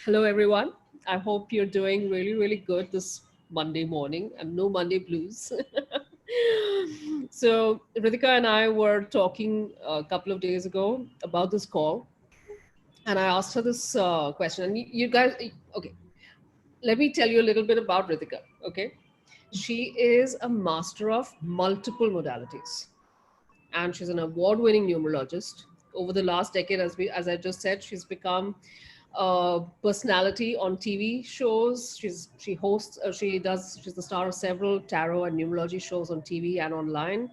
Hello, everyone. I hope you're doing really, really good this Monday morning and no Monday blues. So, Ritika and I were talking a couple of days ago about this call, and I asked her this question. And you guys, okay, let me tell you a little bit about Ritika. Okay, she is a master of multiple modalities, and she's an award-winning numerologist. Over the last decade, as I just said, she's become personality on TV shows. She's the star of several tarot and numerology shows on TV and online.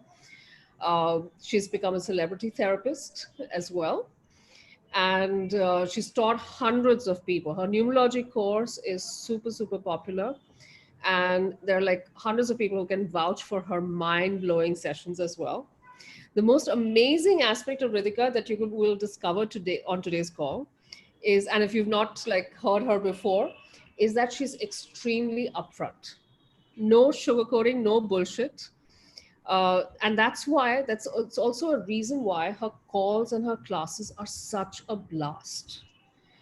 She's become a celebrity therapist as well, and she's taught hundreds of people. Her numerology course is super popular, and there are like hundreds of people who can vouch for her mind blowing sessions as well. The most amazing aspect of Ritika that will discover today on today's call is, and if you've not like heard her before, is that she's extremely upfront. No sugarcoating, no bullshit. And that's why it's also a reason why her calls and her classes are such a blast.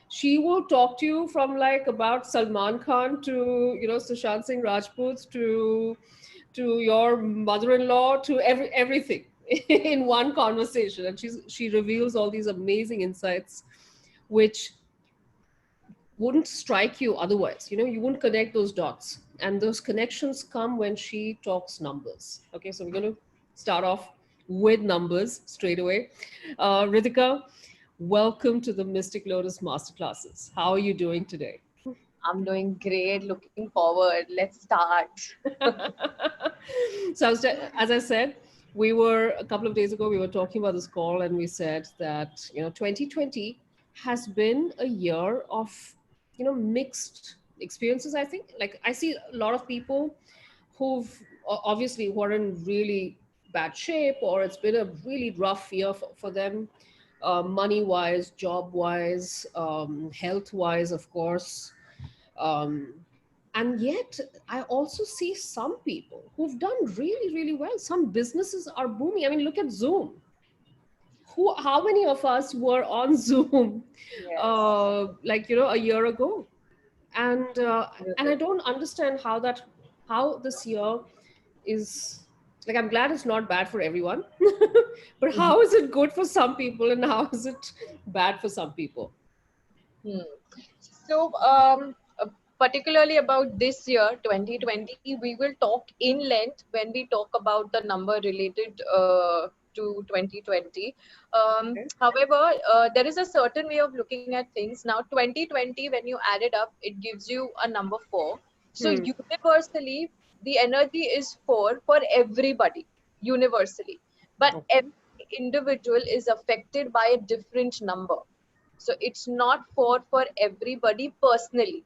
She will talk to you from like about Salman Khan to Sushant Singh Rajput to your mother-in-law to everything in one conversation, and she reveals all these amazing insights which wouldn't strike you otherwise. You wouldn't connect those dots, and those connections come when she talks numbers. Okay, so we're going to start off with numbers straight away. Ritika, welcome to the Mystic Lotus Masterclasses. How are you doing today? I'm doing great. Looking forward. Let's start. So as I said, we were a couple of days ago, we were talking about this call, and we said that 2020 has been a year of mixed experiences. I think, like, I see a lot of people who are in really bad shape, or it's been a really rough year for them, money wise, job wise, health wise, of course. um, and yet I also see some people who've done really, really well. Some businesses are booming. I mean, look at Zoom. How many of us were on Zoom Yes. like a year ago? And I don't understand how this year is, like, I'm glad it's not bad for everyone. But how is it good for some people and how is it bad for some people? Hmm. So, particularly about this year, 2020, we will talk in length when we talk about the number related to 2020. Okay. However, there is a certain way of looking at things. Now, 2020, when you add it up, it gives you a number four. So, Hmm. universally, the energy is four for everybody, universally. But Okay. every individual is affected by a different number, so it's not four for everybody personally.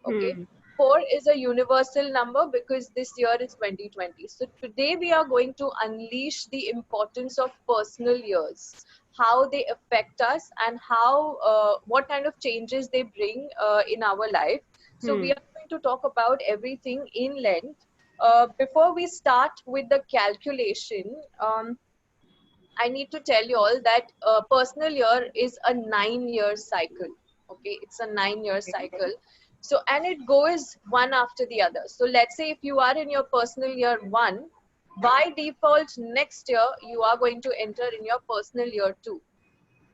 Okay. Hmm. Four is a universal number because this year is 2020. So today we are going to unleash the importance of personal years, how they affect us, and how what kind of changes they bring in our life. So Hmm. we are going to talk about everything in length. Before we start with the calculation, I need to tell you all that personal year is a 9 year cycle. Okay, it's a 9 year cycle. So, and it goes one after the other. So, let's say if you are in your personal year one, by default, next year you are going to enter in your personal year two.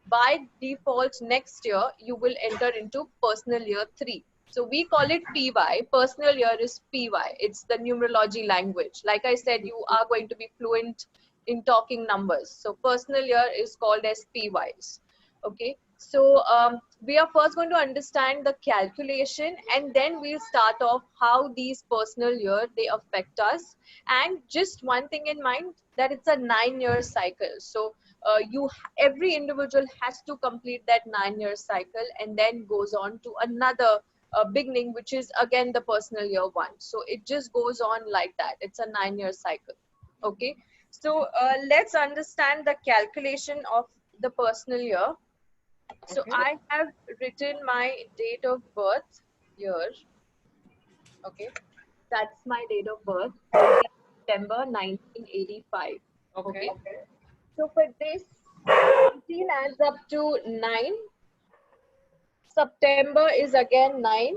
By default, next year you will enter into personal year three. So we call it PY. Personal year is PY. It's the numerology language. Like I said, you are going to be fluent in talking numbers. So personal year is called as PYs. Okay. So we are first going to understand the calculation, and then we'll start off how these personal year they affect us. And just one thing in mind, that it's a 9 year cycle. So every individual has to complete that 9 year cycle and then goes on to another beginning, which is again the personal year one. So it just goes on like that. It's a 9 year cycle. Okay. So let's understand the calculation of the personal year. So Okay. I have written my date of birth here. Okay. That's my date of birth, 14th September 1985. Okay. Okay. So for this, 14 adds up to 9. September is again 9.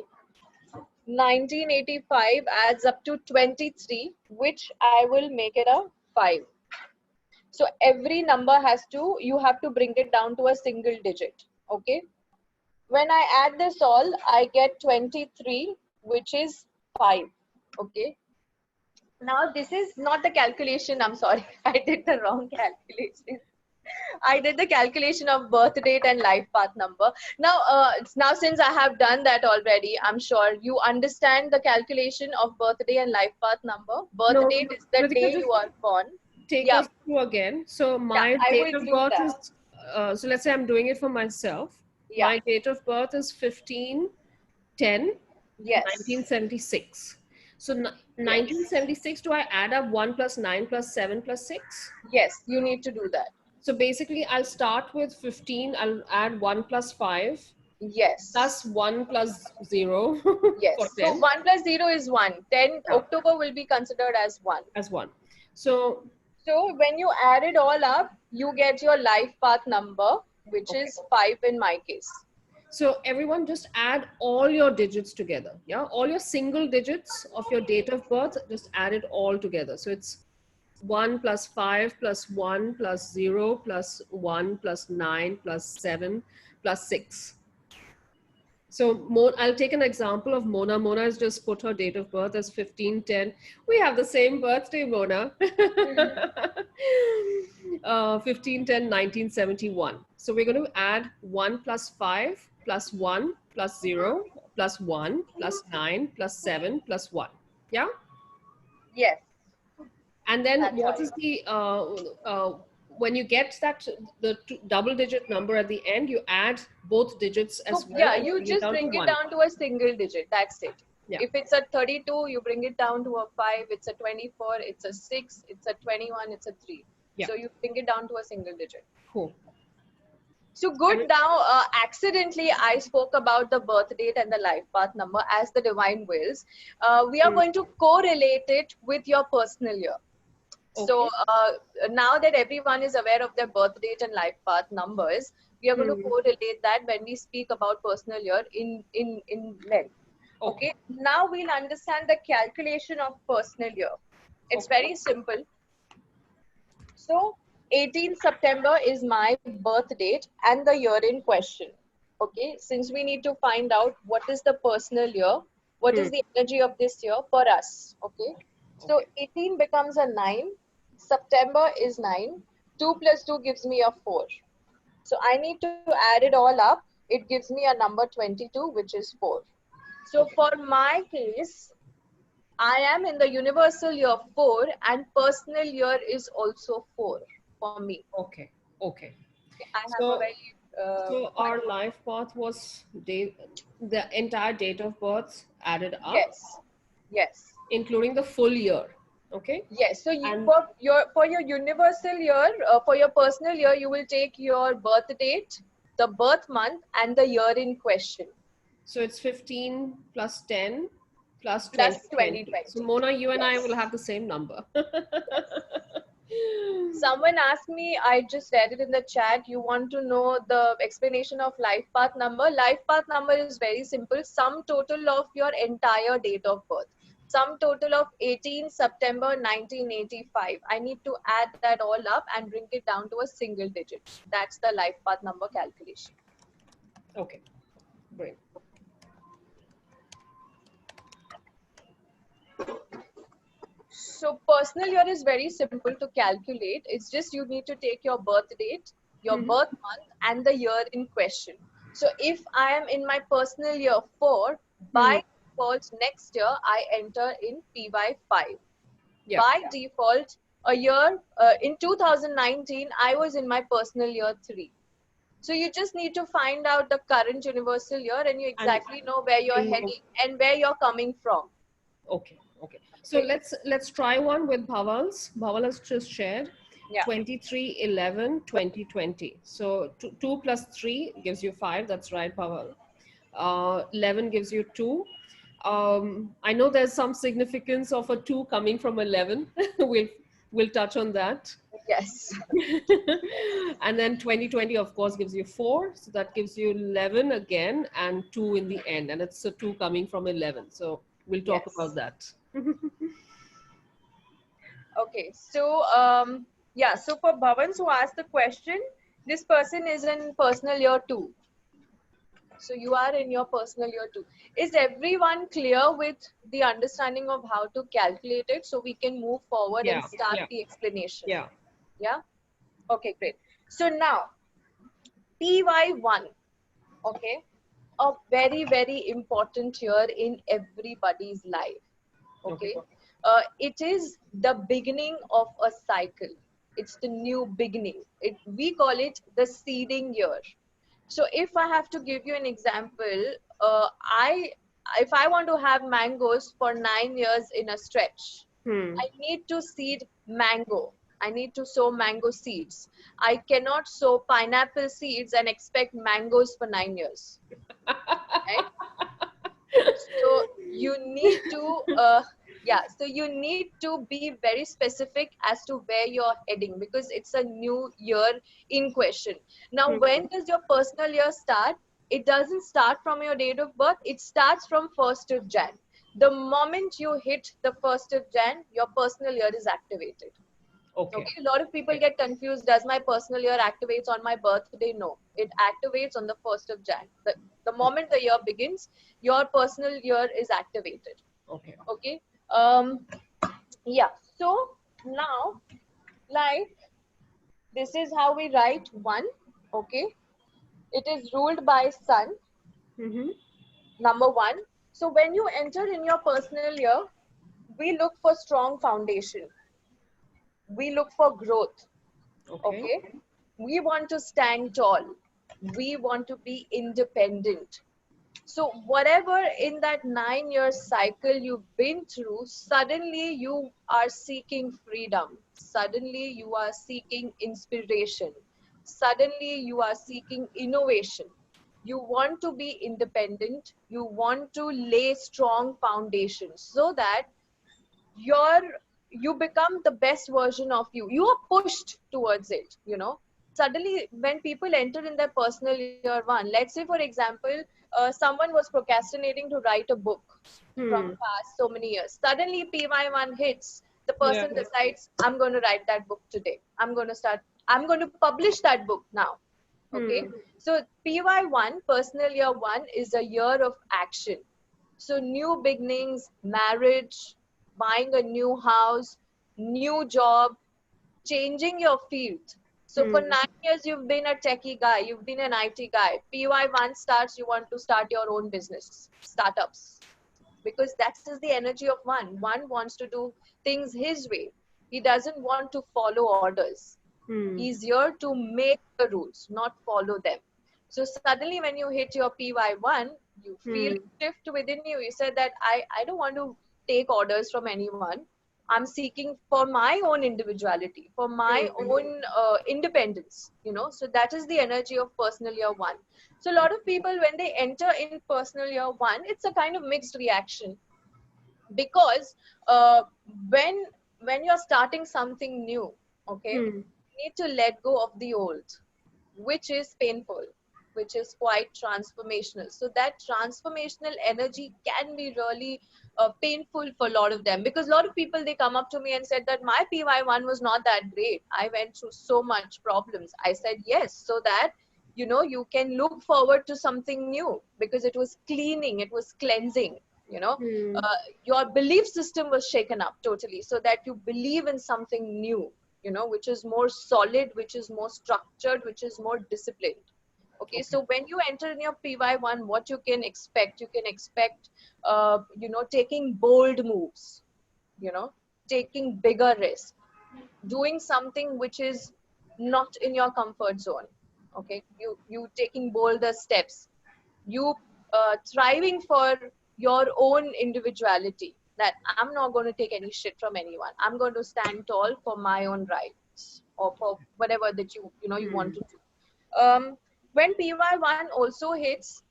1985 adds up to 23, which I will make it a 5. So every number you have to bring it down to a single digit. Okay. When I add this all, I get 23, which is 5. Okay. Now this is not the calculation. I'm sorry. I did the wrong calculation. I did the calculation of birth date and life path number. Now since I have done that already, I'm sure you understand the calculation of birthday and life path number. Birth No, date is the Ritika, day just you are born. take Yeah, us through again. So yeah, my I date will of do birth that. is, so let's say I'm doing it for myself. Yeah, My date of birth is 15/10/1976. yes, So yes, 1976, do I add up 1 plus 9 plus 7 plus 6? yes, you need to do that. So basically, I'll start with 15. I'll add 1 plus 5 Yes, plus 1 plus 0 for yes. So 10 1 plus 0 is 1. 10 yeah, October will be considered as 1. as 1. So, So when you add it all up, you get your life path number, which okay. is 5 in my case. So everyone just add all your digits together. Yeah. All your single digits of your date of birth, just add it all together. So it's 1 plus 5 plus 1 plus 0 plus 1 plus 9 plus 7 plus 6. So I'll take an example of Mona. Mona has just put her date of birth as 15/10. We have the same birthday, Mona. 15/10/1971. So we're going to add 1 plus 5 plus 1 plus 0 plus 1 plus 9 plus 7 plus 1. Yeah. Yes, And then that's what right. is when you get that, the double digit number at the end, you add both digits as So well yeah, and you bring it just down to bring it 1. down to a single digit. That's it. Yeah. If it's a 32, you bring it down to a 5. It's a 24. It's a 6. It's a 21. It's a 3. Yeah. So you bring it down to a single digit. Cool. So good. Now, accidentally, I spoke about the birth date and the life path number as the divine wills. We are going to correlate it with your personal year. So now that everyone is aware of their birth date and life path numbers, we are going to correlate that when we speak about personal year in length. Okay. Now we'll understand the calculation of personal year. It's very simple. So 18th September is my birth date and the year in question. Okay. Since we need to find out what is the personal year, what is the energy of this year for us. Okay. So 18 becomes a 9. September is 9. 2 plus 2 gives me a 4. So I need to add it all up. It gives me a number 22, which is 4. So for my case, I am in the universal year 4 and personal year is also 4 for me. Okay. I have a So, very so our life path was the entire date of birth added up, yes, including the full year. Okay. yes. So And for your universal year, for your personal year, you will take your birth date, the birth month, and the year in question. so it's 15 plus 10 plus Plus 2020. So 2020. Mona, you and I will Yes. have the same number. Someone asked me, I just read it in the chat, you want to know the explanation of life path number. Life path number is very simple. Sum total of your entire date of birth. Sum total of 18 September 1985. I need to add that all up and bring it down to a single digit. That's the life path number calculation. Okay, great. So personal year is very simple to calculate. It's just you need to take your birth date, your birth month, and the year in question. So if I am in my personal year 4, by default next year I enter in PY 5. Yeah. By default, a year in 2019 I was in my personal year 3. So you just need to find out the current universal year and you exactly know where you're heading and where you're coming from. Okay. So let's try one with Bhaval's. Bhaval has just shared 23/11/2020. So 2 plus 3 gives you 5. That's right, Bhaval. 11 gives you 2. I know there's some significance of a 2 coming from 11. We'll touch on that. Yes. And then 2020, of course, gives you 4. So that gives you 11 again and 2 in the end. And it's a 2 coming from 11. So we'll talk about Yes. that. Okay. So, yeah. So for Bhavans who asked the question, this person is in personal year 2. So you are in your personal year 2. Is everyone clear with the understanding of how to calculate it so we can move forward and Yeah, start yeah, the explanation? yeah. Yeah. Okay, great. So now PY1, okay, a very, very important year in everybody's life. Okay. Okay, it is the beginning of a cycle. It's the new beginning. We call it the seeding year. So if I have to give you an example, I if I want to have mangoes for 9 years in a stretch, Hmm. I need to seed mango. I need to sow mango seeds. I cannot sow pineapple seeds and expect mangoes for 9 years, right? So you need to, yeah, so you need to be very specific as to where you're heading because it's a new year in question. Now, Hmm. when does your personal year start? It doesn't start from your date of birth, it starts from 1st of Jan. The moment you hit the 1st of Jan, your personal year is activated. Okay. Okay, a lot of people Okay. get confused. Does my personal year activates on my birthday? No, it activates on the 1st of Jan. The moment the year begins, your personal year is activated. Okay. Okay. Um, yeah. So now, like, this is how we write 1. Okay. It is ruled by sun, Mm-hmm. number 1. So when you enter in your personal year, we look for strong foundation. We look for growth. Okay. Okay, we want to stand tall, we want to be independent. So whatever in that 9 year cycle you've been through, suddenly you are seeking freedom, suddenly you are seeking inspiration, suddenly you are seeking innovation. You want to be independent, you want to lay strong foundations so that you're you become the best version of you. You are pushed towards it, you know. Suddenly when people enter in their personal year 1, let's say for example, someone was procrastinating to write a book from Hmm. past so many years. Suddenly PY1 hits, the Yeah. person decides, I'm going to write that book today, I'm going to publish that book now. Okay, Hmm. so PY1, personal year 1, is a year of action. So new beginnings, marriage, buying a new house, new job, changing your field. So for Hmm. 9 years, you've been a techie guy, you've been an IT guy. PY1 starts, you want to start your own business, startups. Because that is the energy of one. One wants to do things his way. He doesn't want to follow orders. Hmm. He's here to make the rules, not follow them. So suddenly when you hit your PY1, you feel Hmm. a shift within you. You said that I don't want to take orders from anyone. I'm seeking for my own individuality, for my Hmm. own independence, you know. So that is the energy of personal year 1. So a lot of people, when they enter in personal year 1, it's a kind of mixed reaction because uh, when when you're starting something new, okay, Hmm. you need to let go of the old, which is painful, which is quite transformational. So that transformational energy can be really painful for a lot of them, because a lot of people, they come up to me and said that my PY1 was not that great, I went through so much problems. I said yes, so that you know you can look forward to something new, because it was cleaning, it was cleansing, you know. Hmm. Your belief system was shaken up totally, so that you believe in something new, you know, which is more solid, which is more structured, which is more disciplined. Okay, Okay. so when you enter in your PY1, what you can expect you know, taking bold moves, you know, taking bigger risk, doing something which is not in your comfort zone. Okay, you taking bolder steps, you thriving for your own individuality, that I'm not going to take any shit from anyone, I'm going to stand tall for my own rights, or for whatever that you know you want Hmm. to do. When PY1 also hits,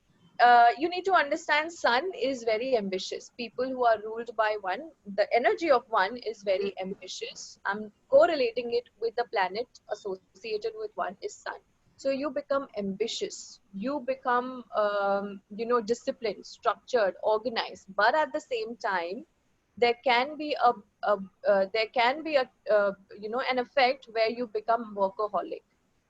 you need to understand sun is very ambitious. People who are ruled by one, the energy of one is very ambitious. I'm correlating it with the planet associated with one is sun. So you become ambitious, you become disciplined, structured, organized, but at the same time there can be an effect where you become workaholic.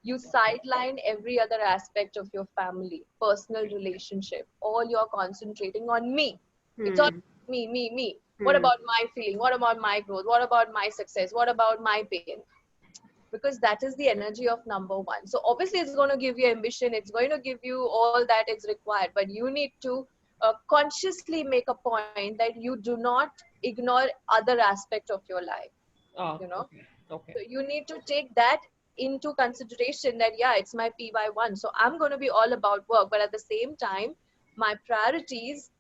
You sideline every other aspect of your family, personal relationship. All you're concentrating on me. It's all Hmm. me, me, me. What Hmm. about my feeling? What about my growth? What about my success? What about my pain? Because that is the energy of number one. So obviously it's going to give you ambition, it's going to give you all that is required, but you need to consciously make a point that you do not ignore other aspect of your life, Ah, you know. okay. Okay. So you need to take that into consideration, that yeah, it's my PY1, so I'm going to be all about work, but at the same time my priorities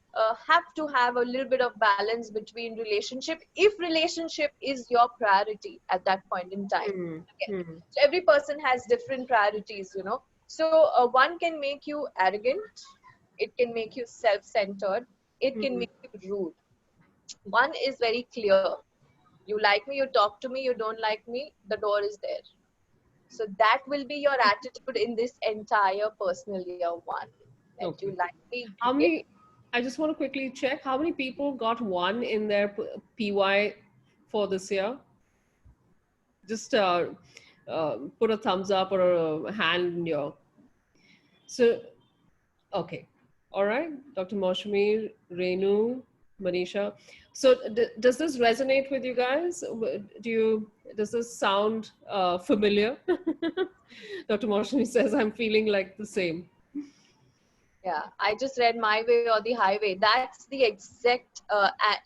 have to have a little bit of balance between relationship, if relationship is your priority at that point in time. Hmm. Okay. Hmm. So every person has different priorities, you know. So one can make you arrogant, it can make you self-centered, it can Hmm. make you rude. One is very clear: you like me, you talk to me; you don't like me, the door is there. So that will be your attitude in this entire personal year one. That you Okay. like me, How great. many? I just want to quickly check how many people got one in their PY for this year. Just put a thumbs up or a hand in your. So okay, all right, Dr. Moshmi, Renu, Manisha. So does this resonate with you guys? Do you does this sound familiar? Dr. Moshmi says I'm feeling like the same. Yeah, I just read my way or the highway. That's the exact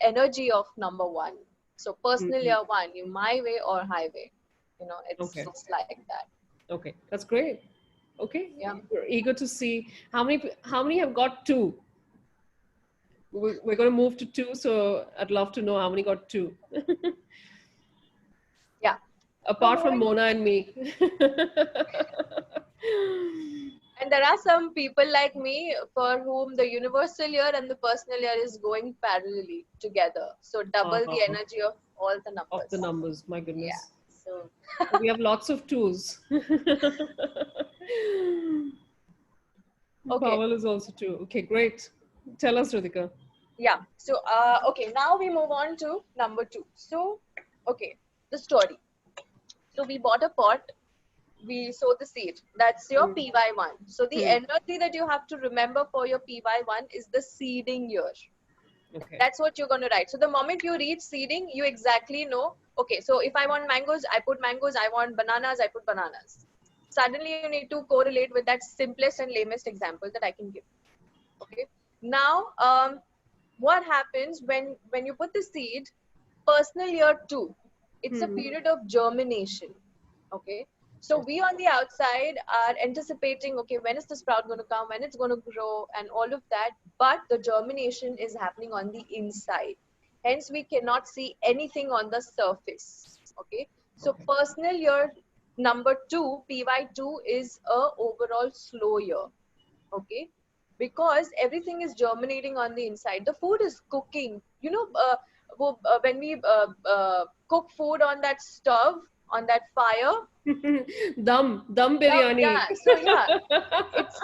energy of number one. So personal Mhm. year one, you my way or highway. You know, it's Okay, just like that. okay, that's great. Okay, Yeah. we're eager to see how many have got two. We're going to move to two, so I'd love to know how many got two. Yeah. So Apart from moving, Mona and me. and there are some people like me for whom the universal year and the personal year is going parallelly together. So double the uh, energy of all the of the numbers. numbers, my Yeah. goodness. So We have lots of twos. okay. Bawal is also two. Okay, great. Tell us, Radhika. Yeah. So okay, now we move on to number two. So okay, the story. So we bought a pot, we sow the seed. That's your Hmm. PY1. So the Hmm. energy that you have to remember for your PY1 is the seeding year. Okay. That's what you're going to write. So the moment you reach seeding, you exactly know, okay, so if I want mangoes, I put mangoes. I want bananas, I put bananas. Suddenly you need to correlate with that simplest and lamest example that I can give. Okay. Now, what happens when you put the seed? Personal year two, it's a Hmm. period of germination. Okay. So we on the outside are anticipating, okay, when is the sprout going to come, when it's going to grow, and all of that. But the germination is happening on the inside. Hence, we cannot see anything on the surface. Okay. So Okay. personal year number two, PY2, is a overall slow year. Okay, because everything is germinating on the inside, the food is cooking, you know. When we cook food on that stove, on that fire. Dum biryani. Yeah, so yeah,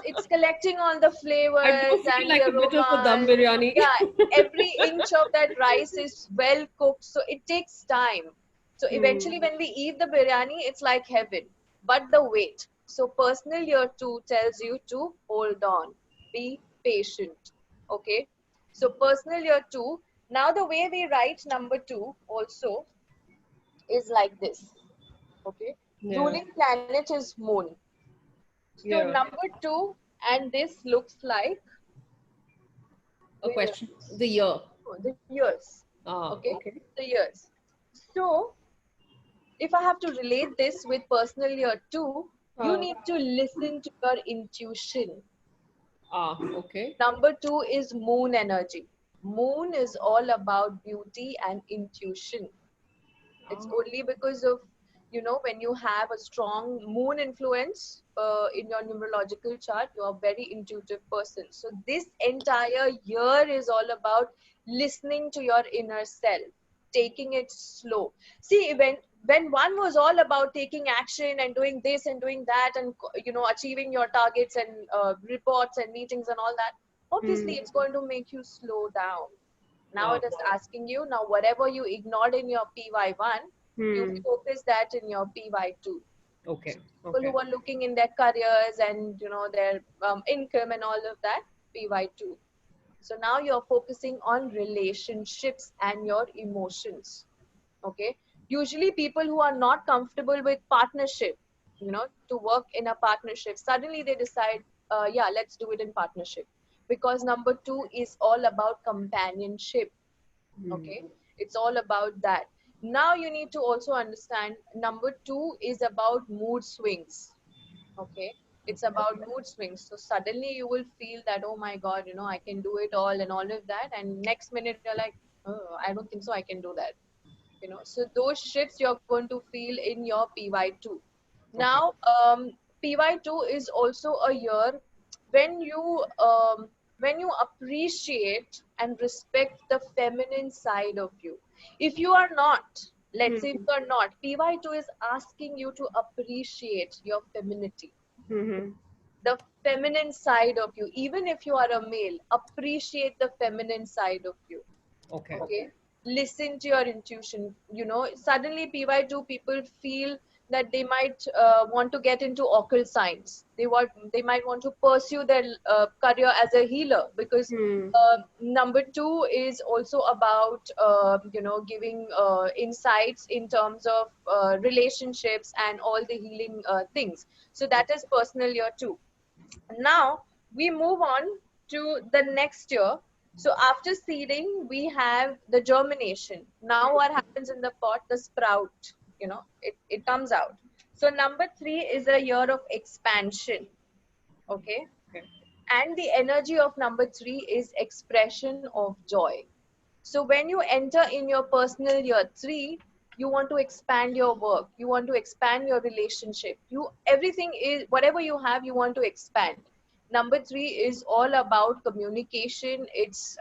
it's collecting all the I flavors do feel and the like a bit of a dum aromas. biryani. Yeah, every inch of that rice is well cooked, so it takes time. So Hmm. eventually when we eat the biryani, it's like heaven. But the wait, so personal year two tells you to hold on, be patient. Okay, so personal year two. Now the way we write number two also is like this. Okay, Yeah. ruling planet is moon. So Yeah. number two, and this looks like, A where question. The year. the years. Ah, Okay, okay. the years. So if I have to relate this with personal year two, you Ah, need to listen to your intuition. okay. Number two is moon energy. Moon is all about beauty and intuition. It's Ah, only because of when you have a strong moon influence in your numerological chart, you're a very intuitive person. So this entire year is all about listening to your inner self, taking it slow. See, when one was all about taking action and doing this and doing that and achieving your targets and reports and meetings and all that, obviously Hmm. it's going to make you slow down. Now Oh. it is asking you, now whatever you ignored in your PY1, you Hmm. focus that in your PY2. Okay. People Okay. who are looking in their careers and their income and all of that, PY2. So now you're focusing on relationships and your emotions. Okay. Usually people who are not comfortable with partnership, to work in a partnership, suddenly they decide, yeah, let's do it in partnership, because number 2 is all about companionship. Hmm. Okay, it's all about that. Now you need to also understand, number 2 is about mood swings. Okay, it's about mood swings. So suddenly you will feel that, oh my god, I can do it all and all of that, and next minute you're like, oh, I don't think so I can do that. So those shifts you're going to feel in your PY2. Okay. Now PY2 is also a year when you appreciate and respect the feminine side of you. If you are not, let's say if Hmm. you are not, PY2 is asking you to appreciate your femininity, Hmm. the feminine side of you. Even if you are a male, appreciate the feminine side of you. Okay. Okay, listen to your intuition. Suddenly PY2 people feel that they might want to get into occult science. They might want to pursue their career as a healer, because Hmm. number 2 is also about giving insights in terms of relationships and all the healing things. So that is personal year 2. Now we move on to the next year. So after seeding, we have the germination. Now what happens in the pot? The sprout, it comes out. So number 3 is a year of expansion. Okay. Okay. And the energy of number 3 is expression of joy. So when you enter in your personal year 3, you want to expand your work, you want to expand your relationship, everything is, whatever you have, you want to expand. Number 3 is all about communication. It's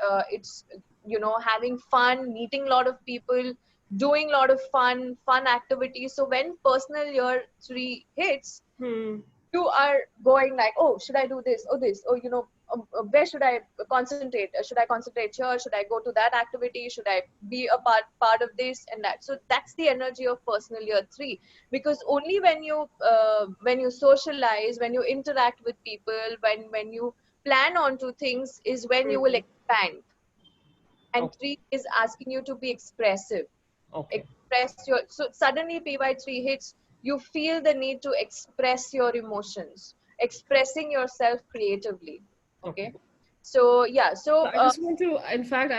having fun, meeting a lot of people, doing a lot of fun activities. So when personal year 3 hits, Hmm. you are going like, oh, should I do this, oh this, oh where should I concentrate? Should I concentrate here? Should I go to that activity? Should I be a part of this and that? So that's the energy of personal year 3. Because only when you socialize, when you interact with people, when you plan onto things, is when you will Hmm. expand. And Okay. 3 is asking you to be expressive. Okay. Express your, so suddenly PY3 hits, you feel the need to express your emotions, expressing yourself creatively. Okay. Okay, so yeah, So so I just want to, in fact,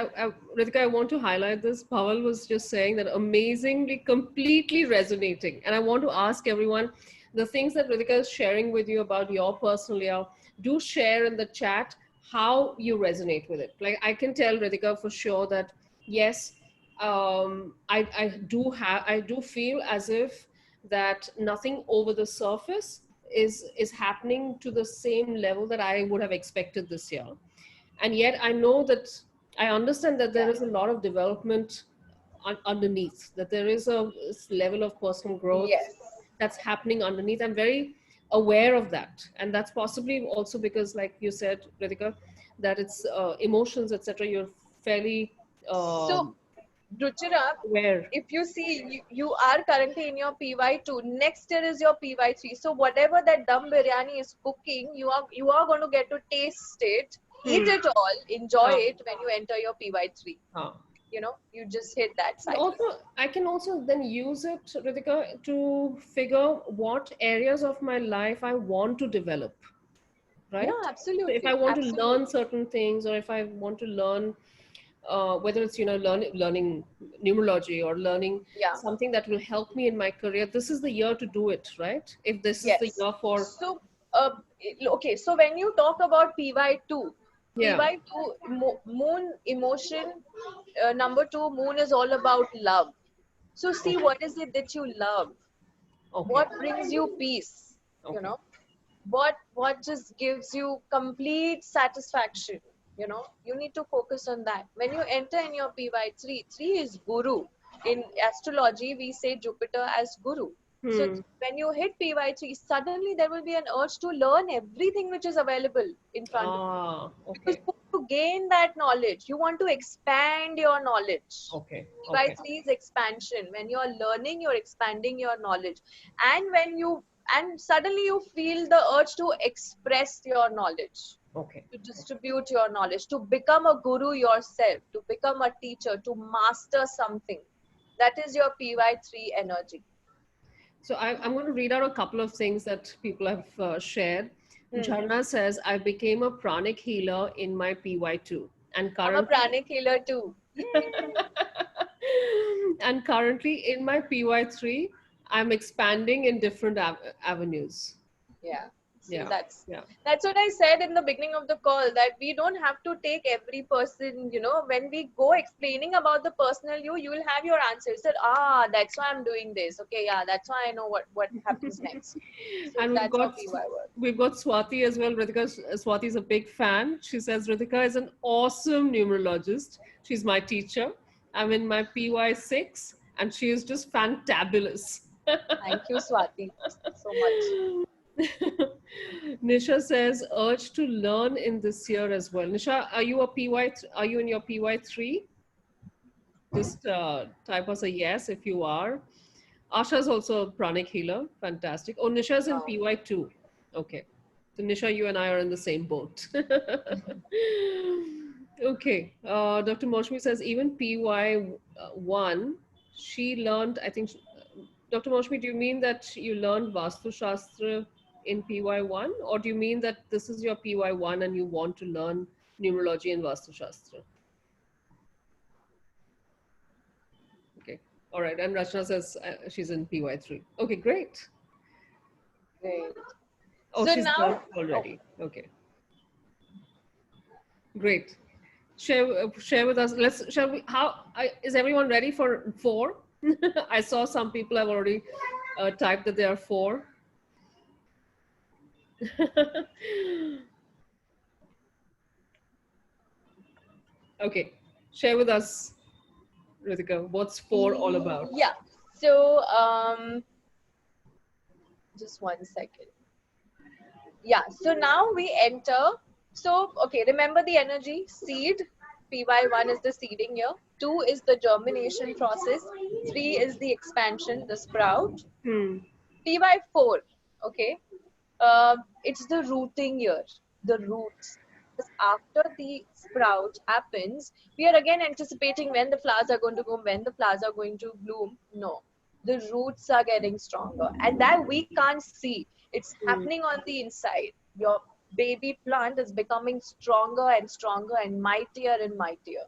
Ritika, I want to highlight this. Pavel was just saying that amazingly, completely resonating. And I want to ask everyone the things that Ritika is sharing with you about your personal year, do share in the chat how you resonate with it. Like I can tell Ritika for sure that yes, I do feel as if that nothing over the surface is happening to the same level that I would have expected this year, and yet I know that I understand that there yeah, is a lot of development underneath, that there is a level of personal growth yes, that's happening underneath. I'm very aware of that, and that's possibly also because, like you said, Ritika, that it's emotions, etc. You're fairly so um, Ruchira, aware. if you see, you are currently in your PY2, next year is your PY3. So whatever that dum biryani is cooking, you are going to get to taste it, eat Hmm. it all, enjoy Huh. it when you enter your PY3. Huh. You just hit that And cycle. also, I can also then use it, Ritika, to figure what areas of my life I want to develop, Yeah, right? So if I absolutely, want to learn absolutely. certain things, or if I want to learn, whether it's learning numerology or learning Yeah, something that will help me in my career, this is the year to do it, right? If this is the yes. year for, So, okay, so when you talk about PY2, yeah, PY2, moon emotion, number 2, moon is all about love. So, see, what is it that you love? Okay. What brings you peace? You Okay. know, what just gives you complete satisfaction? You know, you need to focus on that. When you enter in your PY3, 3 is Guru. In astrology, we say Jupiter as Guru. So Hmm. when you hit PY3, suddenly there will be an urge to learn everything which is available in front of you. Ah. Because Okay. you want to gain that knowledge, you want to expand your knowledge. Okay. Okay. PY3 is expansion. When you are learning, you're expanding your knowledge. And when you and suddenly you feel the urge to express your knowledge, Okay. to distribute your knowledge, to become a guru yourself, to become a teacher, to master something. That is your PY3 energy. So I'm going to read out a couple of things that people have shared. Hmm. Jharna says, I became a pranic healer in my PY2 and I'm a currently pranic healer too. and currently in my PY3, I'm expanding in different avenues. Yeah. See, Yeah. Yeah. that's what I said in the beginning of the call, that we don't have to take every person, you know, when we go explaining about the personal you will have your answers. That that's why I'm doing this. Okay, yeah, that's why I know what happens next. So And that's how PY works. we've got Swati as well. Ritika, Swati is a big fan. She says Ritika is an awesome numerologist. She's my teacher. I'm in my PY6 and she is just fantabulous. Thank you, Swati, so much. Nisha says urge to learn in this year as well. Nisha, are you a PY? Are you in your PY3? Just type us a yes if you are. Asha is also a pranic healer. Fantastic. Oh, Nisha is in Wow. PY2. Okay. So Nisha, you and I are in the same boat. Okay. Dr. Moshmi says even PY1, she learned, I think, Dr. Moshmi, do you mean that you learned Vastu Shastra in PY1? Or do you mean that this is your PY1 and you want to learn numerology and Vastu Shastra? Okay. All right. And Rachna says she's in PY3. Okay, great. Great. Oh, So she's done now, oh, already. Okay, great. Share with us. Shall we? Is everyone ready for four? I saw some people have already typed that they are four. Okay, share with us, Ritika. What's four all about? yeah. So just 1 second. Yeah, so now we enter. So, okay, remember the energy seed. PY1 is the seeding year, 2 is the germination process, 3 is the expansion, the sprout. Hmm. PY4, okay, it's the rooting year, the roots. Because after the sprout happens, we are again anticipating when the flowers are going to bloom, when the flowers are going to bloom. No, the roots are getting stronger, and that we can't see. It's Hmm. happening on the inside. Your baby plant is becoming stronger and stronger and mightier and mightier.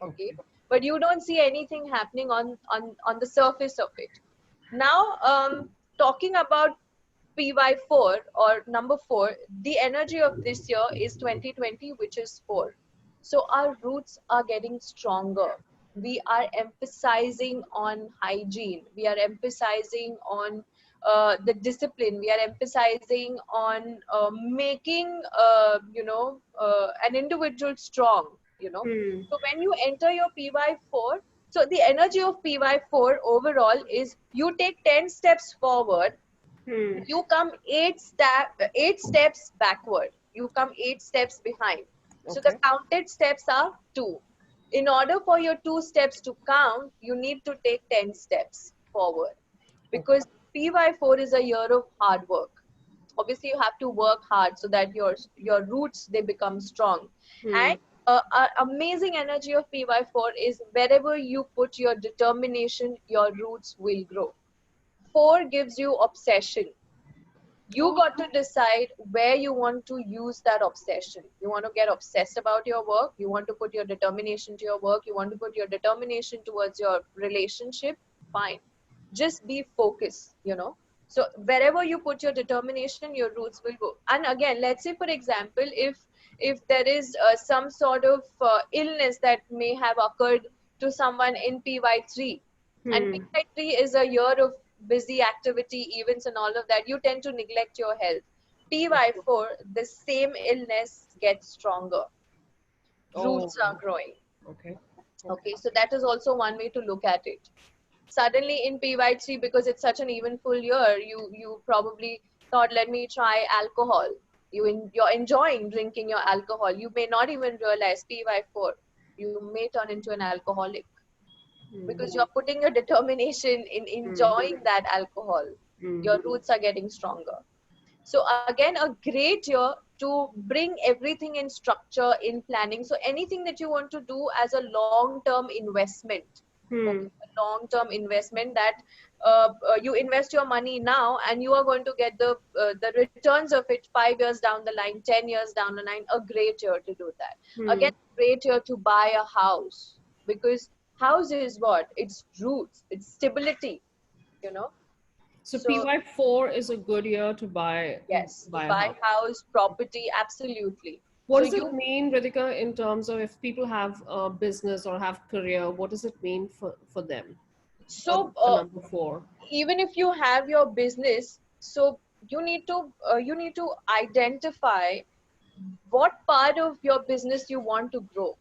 Okay, Okay. but you don't see anything happening on the surface of it. Now, talking about PY4 or number 4, the energy of this year is 2020, which is 4. So our roots are getting stronger. We are emphasizing on hygiene. We are emphasizing on the discipline. We are emphasizing on making, an individual strong, you know. Hmm. So when you enter your PY4, so the energy of PY4 overall is you take 10 steps forward, Hmm. you come 8 steps backward, you come 8 steps behind. So the Okay. counted steps are 2. In order for your 2 steps to count, you need to take 10 steps forward, Okay. because PY4 is a year of hard work. Obviously you have to work hard so that your roots they become strong. Hmm. And amazing energy of PY4 is wherever you put your determination, your roots will grow. 4 gives you obsession. You Oh. got to decide where you want to use that obsession. You want to get obsessed about your work, you want to put your determination to your work, you want to put your determination towards your relationship, fine. Just be focused, you know. So wherever you put your determination, your roots will go. And again, let's say for example, if there is some sort of illness that may have occurred to someone in PY3, and Hmm. PY3 is a year of busy activity, events and all of that, you tend to neglect your health. PY4, the same illness gets stronger. Oh, Roots are growing. okay. Okay, so that is also one way to look at it. Suddenly in PY3, because it's such an eventful year, you probably thought, let me try alcohol. You're enjoying drinking your alcohol. You may not even realize PY4. You may turn into an alcoholic because Mm, you're putting your determination in enjoying that alcohol. mm, Your roots are getting stronger. So again, a great year to bring everything in structure, in planning. So anything that you want to do as a long-term investment, okay, mm, a long-term investment that you invest your money now and you are going to get the returns of it 5 years down the line, 10 years down the line. A great year to do that. Again, mm. great year to buy a house, because house is what? It's roots, it's stability, you know. So So PY4 is a good year to yes, to buy a buy house. house, property, absolutely. What So does it you, mean, Ritika, in terms of if people have a business or have career, what does it mean for them? so For number four. even if you have your business, so you need to identify what part of your business you want to grow.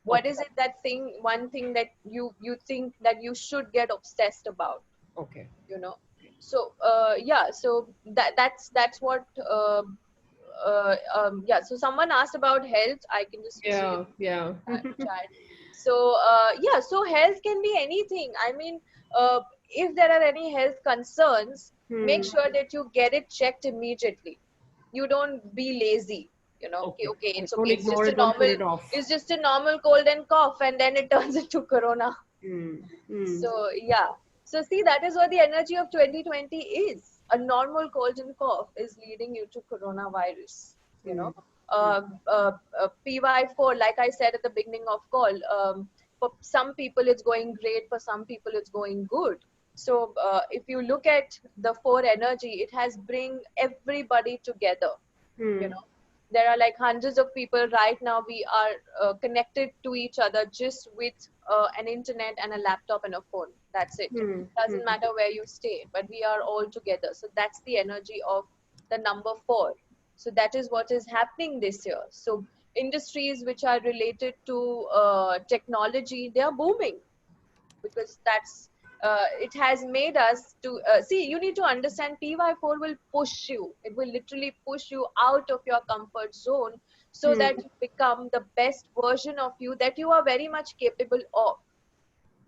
What Okay. is it, that thing, one thing that you think that you should get obsessed about, Okay. you know. So yeah, so that's what yeah, so someone asked about health. I can just see Yeah. Yeah. chat. So yeah, so health can be anything. I mean, if there are any health concerns, make Hmm. sure that you get it checked immediately. You don't be lazy. You know, okay, Okay. okay, Okay. it's Don't okay. ignore it. Don't put it off. It's just a normal cold and cough, and then it turns into corona. Hmm. Hmm. So yeah. So see, that is what the energy of 2020 is. A normal cold and cough is leading you to coronavirus. You Hmm. know, PY4, like I said at the beginning of call, for some people it's going great. For some people it's going good. So if you look at the four energy, it has bring everybody together. You Hmm. know, there are like hundreds of people right now. We are connected to each other just with an internet and a laptop and a phone. That's it. Hmm. Hmm. Doesn't matter where you stay, but we are all together. So that's the energy of the number four. So that is what is happening this year. So industries which are related to technology, they are booming, because that's it has made us to see. You need to understand, PY4 will push you. It will literally push you out of your comfort zone, so Hmm. that you become the best version of you that you are very much capable of,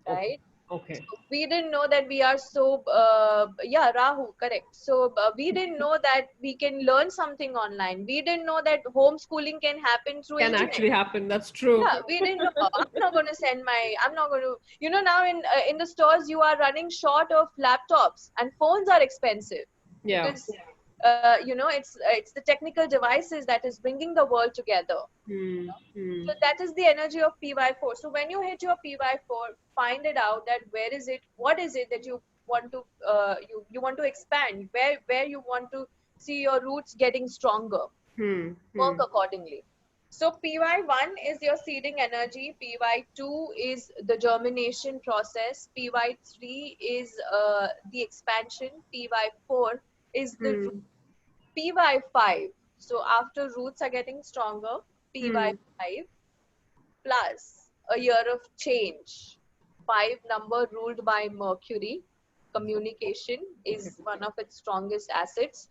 Okay. right? Okay. So we didn't know that we are so yeah, Rahu, correct. So we didn't know that we can learn something online. We didn't know that homeschooling can happen through Can internet. actually happen. That's true. Yeah, we didn't know. I'm not going to, now in the stores, you are running short of laptops, and phones are expensive, Yeah. because it's the technical devices that is bringing the world together. Hmm. Hmm. So that is the energy of PY4. So when you hit your PY4, find it out, that where is it, what is it that you want to you want to expand, where you want to see your roots getting stronger. Hmm. Work Hmm. accordingly. So PY1 is your seeding energy, PY2 is the germination process, PY3 is the expansion, PY4 is the root, Hmm. PY5. So after roots are getting stronger, Hmm. PY5 plus a year of change. Five number ruled by Mercury. Communication Okay. is one of its strongest assets.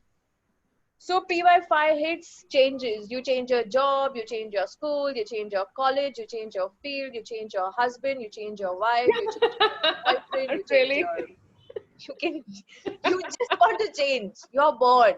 So PY5 hits changes. You change your job, you change your school, you change your college, you change your field, you change your husband, you change your wife, you change your boyfriend, you change Really? your, you can, you just want to change. You're bored.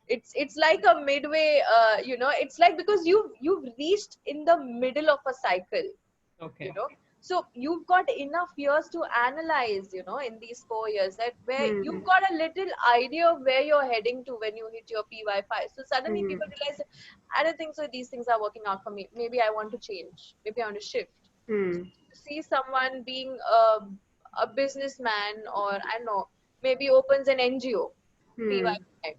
It's like a midway. It's like, because you've reached in the middle of a cycle, you Okay. know. So you've got enough years to analyze, in these 4 years, that where Hmm. you've got a little idea of where you're heading to when you hit your PY5. So suddenly Hmm. people realize that, I don't think so these things are working out for me. Maybe I want to change, maybe I want to shift. Hmm. See someone being a businessman, or I don't know, maybe opens an NGO. Hmm. PY5.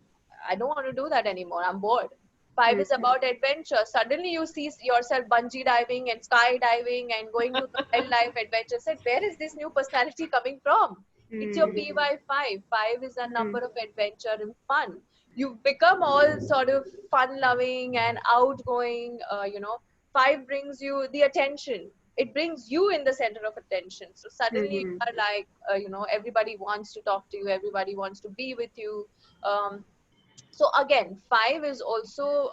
I don't want to do that anymore. I'm bored. Five Hmm. is about adventure. Suddenly you see yourself bungee diving and skydiving and going to the wildlife adventure. Said, where is this new personality coming from? It's your Hmm. PY5. 5 is a Hmm. number of adventure and fun. You become all sort of fun loving and outgoing. 5 brings you the attention. It brings you in the center of attention. So suddenly you Hmm. are like, everybody wants to talk to you, everybody wants to be with you. Um, so again, 5 is also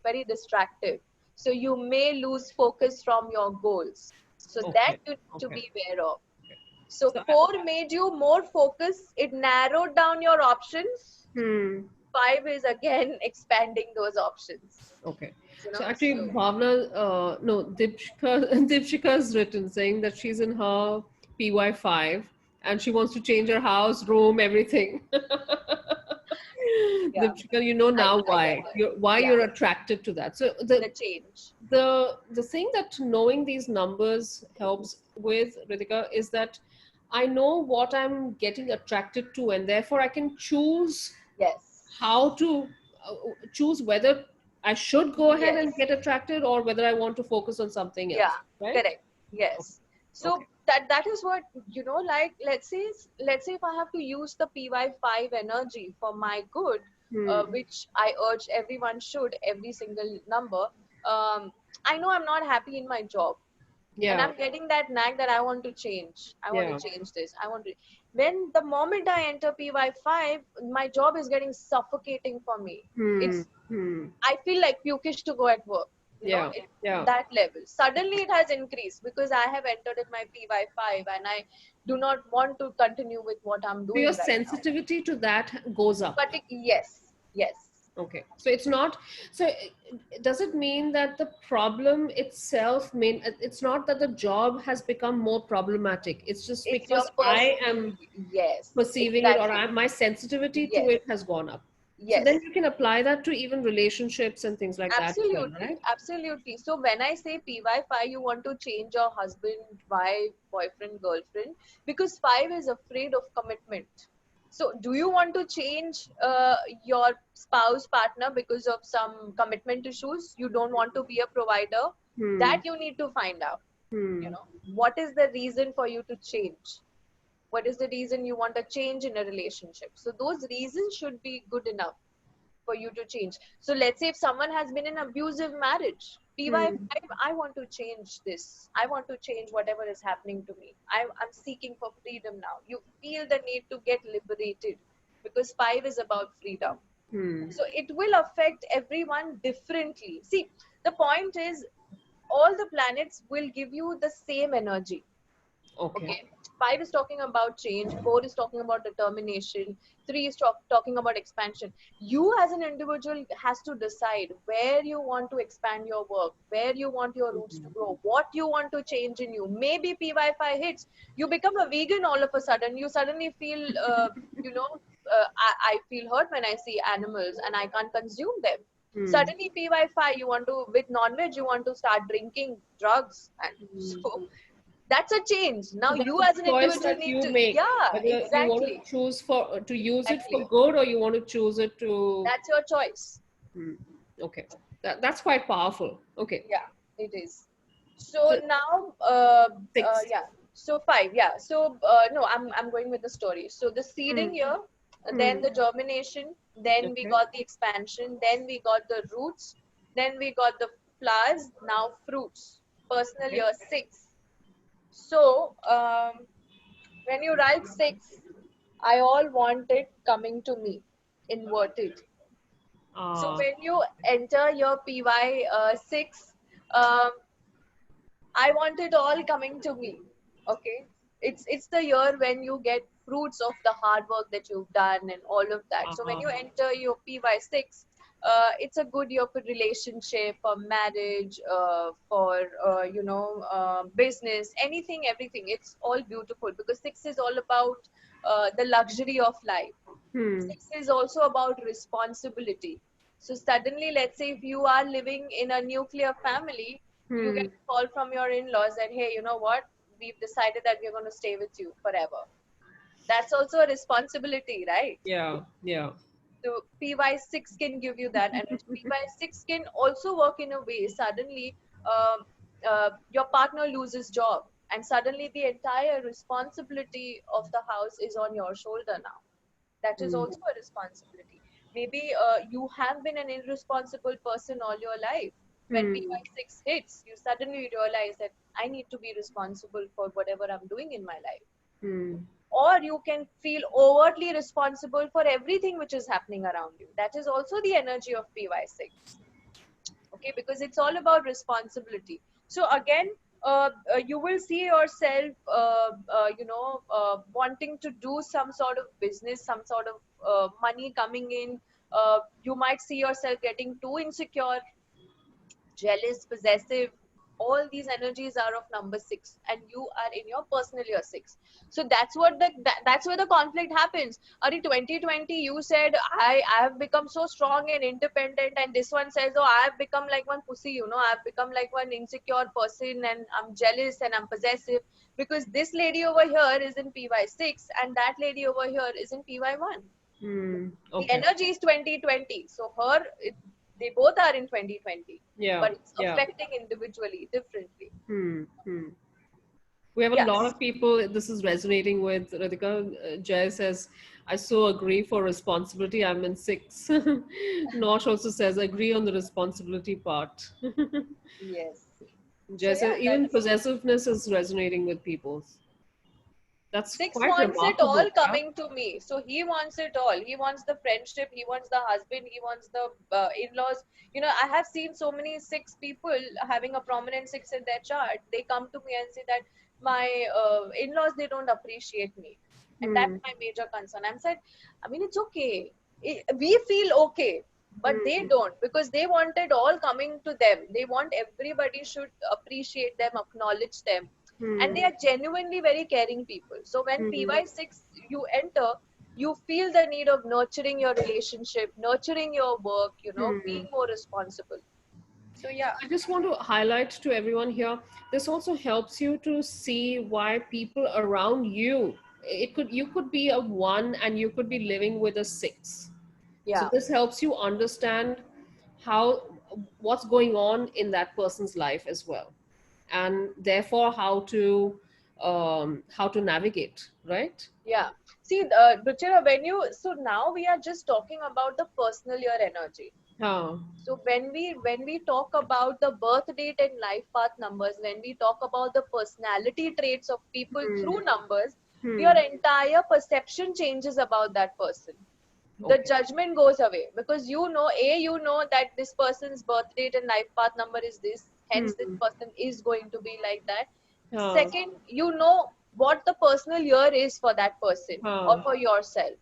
very distractive. So you may lose focus from your goals. So that Okay. you need to Okay. be aware of. Okay. So So, 4 made you more focused. It narrowed down your options. hmm. 5 is again expanding those options. Okay. You So know, actually, so Bhavna, no, Dipshika, Dipshika's written saying that she's in her PY5 and she wants to change her house, room, everything. yeah, Dipshika, you know now I get why it. you're Yeah, attracted to that. So the change. the thing that knowing these numbers helps with, Ritika, is that I know what I'm getting attracted to, and therefore I can choose Yes. how to uh, choose whether I should go ahead and Yes. get attracted or whether I want to focus on something Yeah, else, right? correct. Yes. Okay. So that is what, like, let's say if I have to use the PY5 energy for my good, Hmm. which I urge everyone should, every single number. um, I know I'm not happy in my job, and Yeah. I'm getting that nag that I want to change. I want to Yeah. change this. I want to. When the moment I enter PY5, my job is getting suffocating for me. Hmm. It's Hmm. I feel like pukish to go at work. Yeah. It's Yeah. that level. Suddenly it has increased because I have entered in my PY5 and I do not want to continue with what I'm So your doing right now. sensitivity to that goes up. But yes, yes, Okay. So it's not, so does it mean that the problem itself it's not that the job has become more problematic. It's just it's your because I am personal. Yes, perceiving it, or exactly. my sensitivity to Yes, it has gone up. So then yes. you can apply that to even relationships and things like that as well, Absolutely, right? absolutely. So when I say PY5, you want to change your husband, wife, boyfriend, girlfriend, because 5 is afraid of commitment. So do you want to change your spouse, partner because of some commitment issues? You don't want to be a provider? That Hmm. you need to find out. Hmm. What is the reason for you to change? What is the reason you want a change in a relationship? So those reasons should be good enough for you to change. So let's say if someone has been in abusive marriage, Hmm. PY5, I want to change this. I want to change whatever is happening to me. I'm seeking for freedom now. You feel the need to get liberated because 5 is about freedom. Hmm. So it will affect everyone differently. See, the point is all the planets will give you the same energy. Okay. Okay. 5 is talking about change, 4 is talking about determination, 3 is talking about expansion. You as an individual has to decide where you want to expand your work, where you want your roots to grow, what you want to change in you. Maybe PY5 hits, you become a vegan all of a sudden. You suddenly feel, I feel hurt when I see animals and I can't consume them. Hmm. Suddenly PY5, you want to, with non-veg, you want to start drinking drugs. And so that's a change. Now So that's you a as an choice individual that need you to, make, yeah, whether you want to exactly, choose for to use it for exactly. good or you want to choose it to. That's your choice. Hmm. Okay. That's quite powerful. Okay. Yeah, it is. So So now, 6. yeah. So 5, yeah. So no, I'm going with the story. So the Hmm. seeding year, then Hmm. the germination, then we Okay. got the expansion, then we got the roots, then we got the flowers. Now fruits. Personal Okay. year 6. So when you write 6, I all want it coming to me, inverted. So Ah. when you enter your PY6, um, I want it all coming to me. Okay, it's the year when you get fruits of the hard work that you've done and all of that. So when you Ah. enter your PY6, it's a good year for relationship, for marriage, for business, anything, everything. It's all beautiful because 6 is all about the luxury of life. Hmm. 6 is also about responsibility. So suddenly, let's say if you are living in a nuclear family, you get Hmm. a call from your in-laws that, hey, you know what? We've decided that we're going to stay with you forever. That's also a responsibility, right? Yeah. Yeah. So PY6 can give you that energy. PY6 can also work in a way suddenly your partner loses job and suddenly the entire responsibility of the house is on your shoulder now. That is Hmm. also a responsibility. Maybe you have been an irresponsible person all your life. When Hmm. PY6 hits, you suddenly realize that I need to be responsible for whatever I'm doing in my life. Hmm. Or you can feel overtly responsible for everything which is happening around you. That is also the energy of PY6. Okay, because it's all about responsibility. So again, you will see yourself wanting to do some sort of business, some sort of money coming in. You might see yourself getting too insecure, jealous, possessive. All these energies are of number 6, and you are in your personal year 6. So that's what that's where the conflict happens. Ari, 2020 you said I have become so strong and independent, and this one says, oh, I have become like one pussy, I've become like one insecure person, and I'm jealous and I'm possessive, because this lady over here is in PY6 and that lady over here is in PY1. Hmm. The Okay. energy is 2020, so they both are in 2020, Yeah. but it's Yeah. affecting individually differently. Hmm. Hmm. We have a lot Yes. of people this is resonating with. Radhika, Jay says, I so agree for responsibility. I'm in 6. Nosh also says, agree on the responsibility part. Yes. So Jay says, yeah, even that's possessiveness is resonating with people. That's 6 quite wants it remarkable. all Yeah. coming to me. So he wants it all. He wants the friendship. He wants the husband. He wants the in-laws. I have seen so many 6 people having a prominent 6 in their chart. They come to me and say that my in-laws, they don't appreciate me, and that's Hmm. my major concern. I'm said, I mean, it's okay. We feel okay, but they Hmm. don't, because they want it all coming to them. They want everybody should appreciate them, acknowledge them, and Hmm. they are genuinely very caring people. So when Hmm. PY6 you enter, you feel the need of nurturing your relationship, nurturing your work, Hmm. being more responsible. So yeah. I just want to highlight to everyone here, this also helps you to see why people around you, you could be a 1 and you could be living with a 6. So Yeah. this helps you understand how what's going on in that person's life as well, and therefore how to navigate, right? Yeah. See, Ruchira, so now we are just talking about the personal year energy. Oh. So when we talk about the birth date and life path numbers, when we talk about the personality traits of people Hmm. through numbers, your Hmm. entire perception changes about that person. The Okay. judgment goes away, because you know that this person's birth date and life path number is this, hence this Hmm. person is going to be like that. Oh. Second, you know what the personal year is for that person or Oh. for yourself.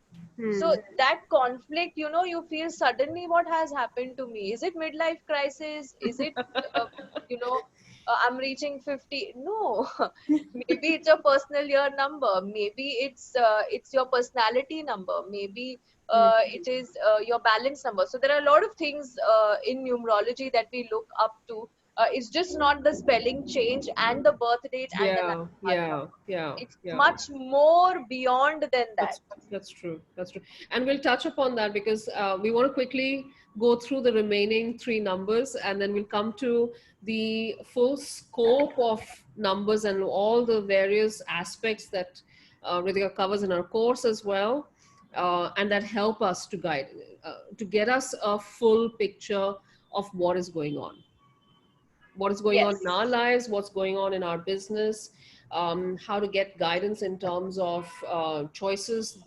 So Hmm. that conflict, you feel suddenly, what has happened to me? Is it midlife crisis? Is it, uh, you know, I'm reaching 50? No, maybe it's your personal year number. Maybe it's your personality number. Maybe Hmm. it is your balance number. So there are a lot of things in numerology that we look up to. It's just not the spelling change and the birth date and the life Yeah. path Yeah. number. Yeah. It's Yeah. much more beyond than that. That's true. That's true. And we'll touch upon that because we want to quickly go through the remaining 3 numbers, and then we'll come to the full scope of numbers and all the various aspects that Ritika covers in our course as well, and that help us to guide, to get us a full picture of what is going on in Yes. our lives, what's going on in our business, how to get guidance in terms of choices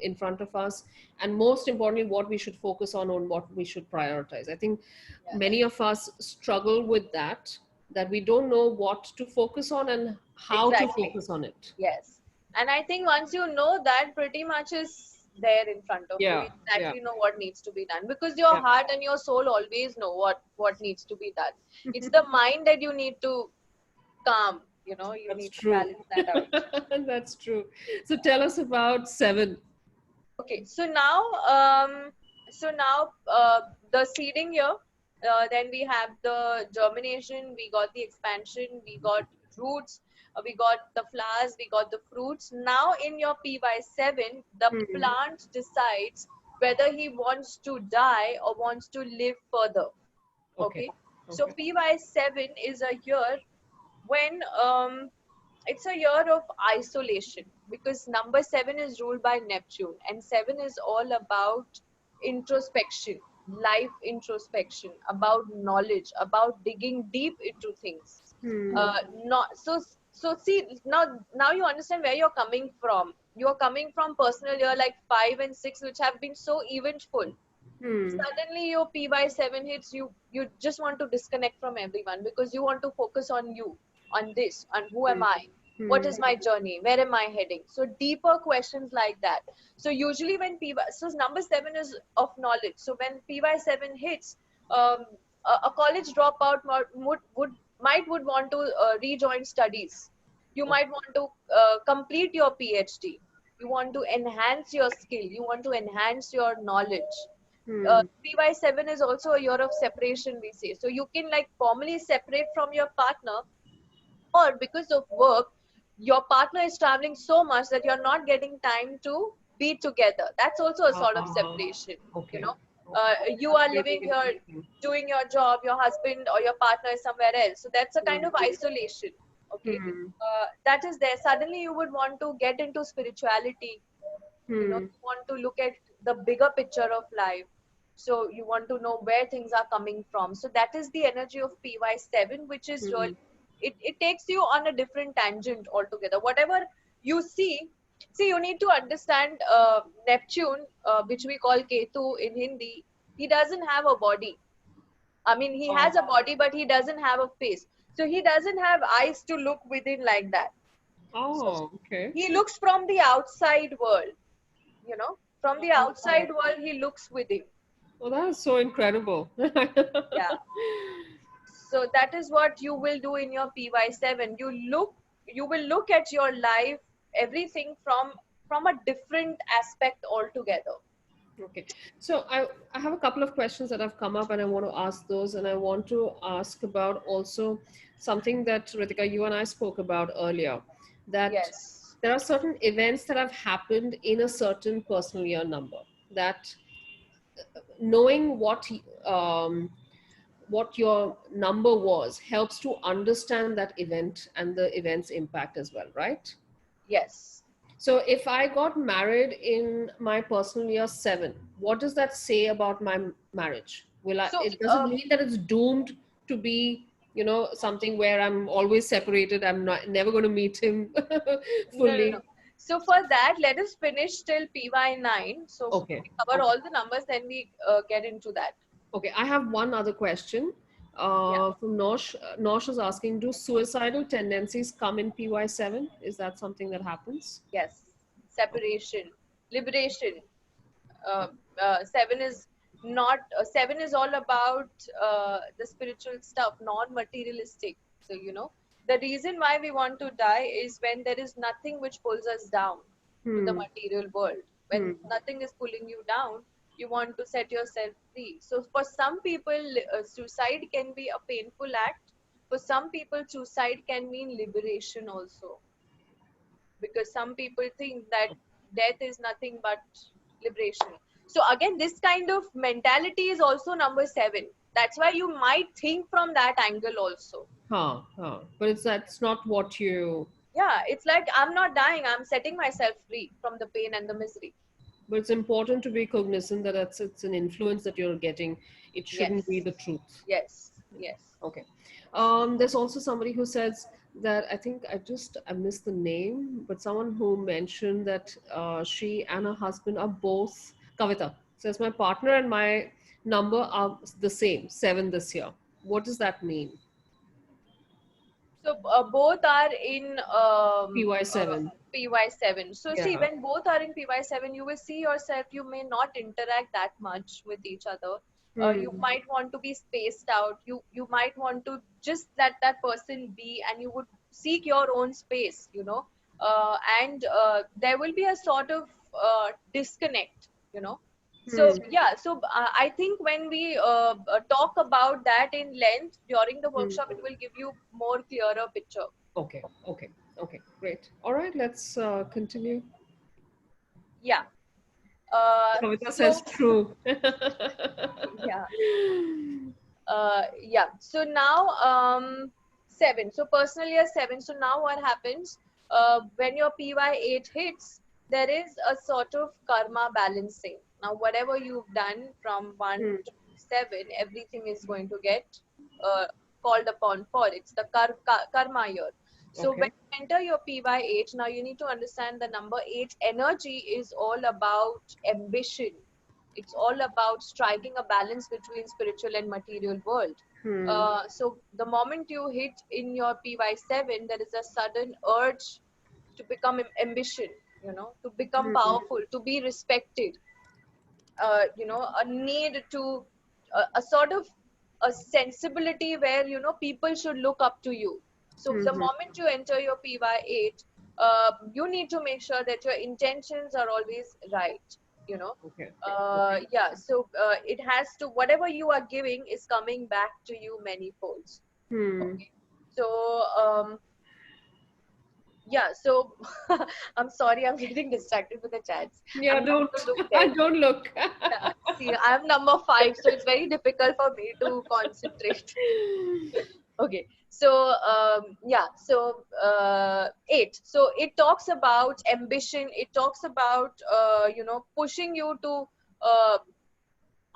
in front of us, and most importantly, what we should focus on what we should prioritize. I think Yes. many of us struggle with that we don't know what to focus on and how to Exactly. focus on it. Yes. And I think once you know that, pretty much is there in front of you. Yeah, You yeah, exactly know what needs to be done, because your yeah. heart and your soul always know what needs to be done. It's the mind that you need to calm. You That's need to true. balance that out. That's true. So tell us about 7. Okay, so now the seeding year, then we have the germination, we got the expansion, we got roots, we got the flowers, we got the fruits. Now in your PY7, the Hmm. plant decides whether he wants to die or wants to live further. Okay. Okay, so Okay. PY7 is a year when it's a year of isolation because number 7 is ruled by Neptune, and 7 is all about introspection, life introspection, about knowledge, about digging deep into things. Hmm. Not so. So see, now you understand where you're coming from. You're coming from personal year like 5 and 6, which have been so eventful. Hmm. Suddenly your P by 7 hits, you just want to disconnect from everyone because you want to focus on you, on this, on who am I, what Hmm. is my journey, where am I heading. So deeper questions like that. So usually when so number 7 is of knowledge. So when P by 7 hits, um, a college dropout would want to rejoin studies. You Okay. might want to complete your PhD. You want to enhance your skill, you want to enhance your knowledge. Hmm. P by 7 is also a year of separation, we say. So you can like formally separate from your partner, or because of work, your partner is traveling so much that you're not getting time to be together. That's also a sort of Uh, separation, you okay. know. Okay. You That's are very living here, interesting. doing your job, your husband or your partner is somewhere else. So that's a kind Hmm. of isolation, okay. Hmm. That is there. Suddenly you would want to get into spirituality, you know, Hmm. you want to look at the bigger picture of life, so you want to know where things are coming from. So that is the energy of P by 7, which is Hmm. really, it takes you on a different tangent altogether. Whatever you see, you need to understand Neptune, which we call Ketu in Hindi. He doesn't have a body. I mean, he Oh. has a body but he doesn't have a face. So he doesn't have eyes to look within like that. So Oh, okay. he looks from the outside world, you know, from the Oh, outside world he looks within. well, that is so incredible. Yeah, so that is what you will do in your P by 7. You will look at your life, everything from a different aspect altogether. Okay. So I have a couple of questions that have come up and I want to ask those. And I want to ask about also something that Ritika, you and I spoke about earlier, that Yes. there are certain events that have happened in a certain personal year number that knowing what your number was helps to understand that event and the event's impact as well, right? Yes. So if I got married in my personal year 7, what does that say about my marriage? Will I, So it doesn't mean that it's doomed to be, something where I'm always separated. I'm not never going to meet him no. fully. So for that, let us finish till P by 9. So Okay. we cover Okay. all the numbers, then we get into that. Okay. I have one other question Yeah. from Nosh. Nosh is asking, do suicidal tendencies come in PY7? Is that something that happens? Yes. Separation, liberation. uh, 7 is not 7 is all about the spiritual stuff, non-materialistic. So you know, the reason why we want to die is when there is nothing which pulls us down to the Hmm. material world. When Hmm. nothing is pulling you down, you want to set yourself free. So for some people, suicide can be a painful act. For some people, suicide can mean liberation also, because some people think that death is nothing but liberation. So again, this kind of mentality is also number 7. That's why you might think from that angle also. Huh, huh. But that's not what you. Yeah, it's like I'm not dying, I'm setting myself free from the pain and the misery. But it's important to be cognizant that it's an influence that you're getting. It shouldn't be Yes, the truth. yes, yes. Okay. There's also somebody who says that I missed the name, but someone who mentioned that she and her husband are both Kavita says my partner and my number are the same, 7 this year. What does that mean? So both are in PY7. Py 7. So see, Yeah. when both are in Py 7, you will see yourself. You may not interact that much with each other. You Hmm. might want to be spaced out. You might want to just let that person be, and you would seek your own space. You know, and there will be a sort of disconnect. You know, so Hmm. yeah, so I think when we talk about that in length during the Hmm. workshop, it will give you more clearer picture. Okay, okay, okay, great. All right, let's continue. Yeah. Kavita says So true. yeah, yeah. So now, 7. So personal year 7. So now what happens when your PY8 hits, there is a sort of karma balancing. Now whatever you've done from 1 Hmm. to 7, everything is going to get uh, called upon for. It's the karma year. So when Okay. you enter your PY8, now you need to understand the number 8 energy is all about ambition. It's all about striking a balance between spiritual and material world. Hmm. So the moment you hit in your PY7, there is a sudden urge to become ambition, to become Hmm. powerful, to be respected, a need to, a sort of a sensibility where, people should look up to you. So the Hmm. moment you enter your PY8, you need to make sure that your intentions are always right, you know. Okay. Okay. Yeah, so it has to, whatever you are giving is coming back to you many folds. Hmm. Okay. So, yeah, so I'm sorry, I'm getting distracted with the chats. Yeah, I'm not don't to look there. don't look. Yeah, see, I'm number 5, so it's very difficult for me to concentrate. Okay, so yeah, so 8. So it talks about ambition. It talks about pushing you to uh,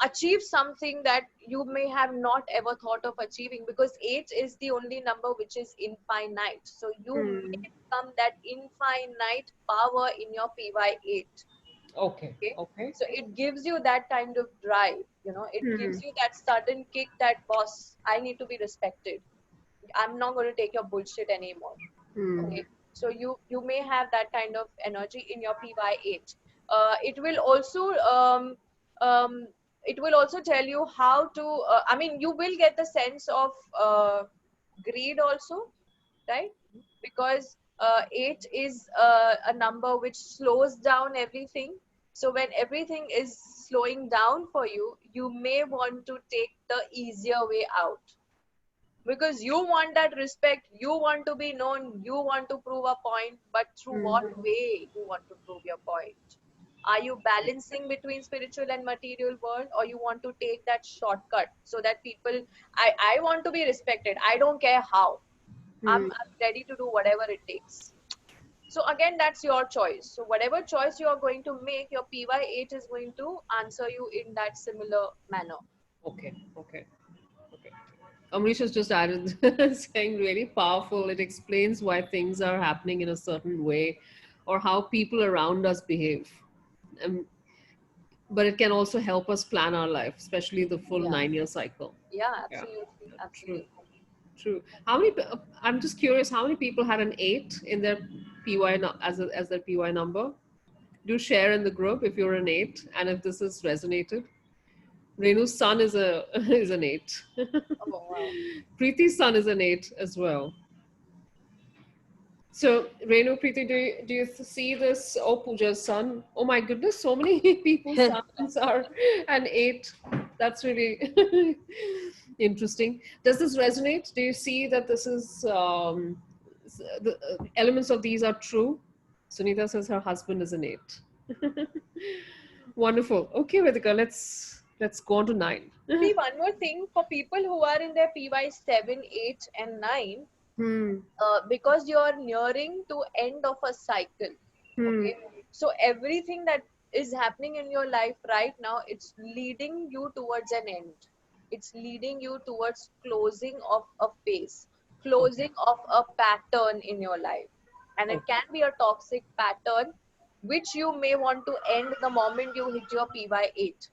achieve something that you may have not ever thought of achieving, because 8 is the only number which is infinite. So you Hmm. may become that infinite power in your PY8. Okay. Okay, Okay. so it gives you that kind of drive, it Hmm. gives you that sudden kick that, boss, I need to be respected, I'm not going to take your bullshit anymore. Hmm. Okay, so you may have that kind of energy in your PY8. It will also um, it will also tell you how to, I mean, you will get the sense of greed also, right? Because 8 is a number which slows down everything. So when everything is slowing down for you, you may want to take the easier way out, because you want that respect, you want to be known, you want to prove a point, but through what Hmm. way you want to prove your point? Are you balancing between spiritual and material world, or you want to take that shortcut so that people, I want to be respected, I don't care how, Hmm. I'm ready to do whatever it takes. So again, that's your choice. So whatever choice you are going to make, your PY8 is going to answer you in that similar manner. Okay. Okay. Okay. Amrish has just added saying really powerful. It explains why things are happening in a certain way or how people around us behave. Um, but it can also help us plan our life, especially the full Yeah, 9 year cycle. yeah, Yeah, absolutely, true, absolutely. true. How many? I'm just curious. How many people had an 8 in their PY as their PY number? Do share in the group if you're an 8 and if this has resonated. Renu's son is a is an 8. Oh, wow. Preeti's son is an 8 as well. So, Renu, Preeti, do you see this? Oh, Pooja's son. Oh my goodness, so many people's sons are an 8. That's really interesting. Does this resonate? Do you see that this is the elements of these are true? Sunita says her husband is an 8. Wonderful. Okay, Vedika, let's go on to 9. See, one more thing for people who are in their PY 7, 8, and 9, Hmm. because you're nearing to end of a cycle. Hmm. Okay, so everything that is happening in your life right now, it's leading you towards an end. It's leading you towards closing of a phase, Okay. closing of a pattern in your life, and it Okay. can be a toxic pattern which you may want to end the moment you hit your PY8.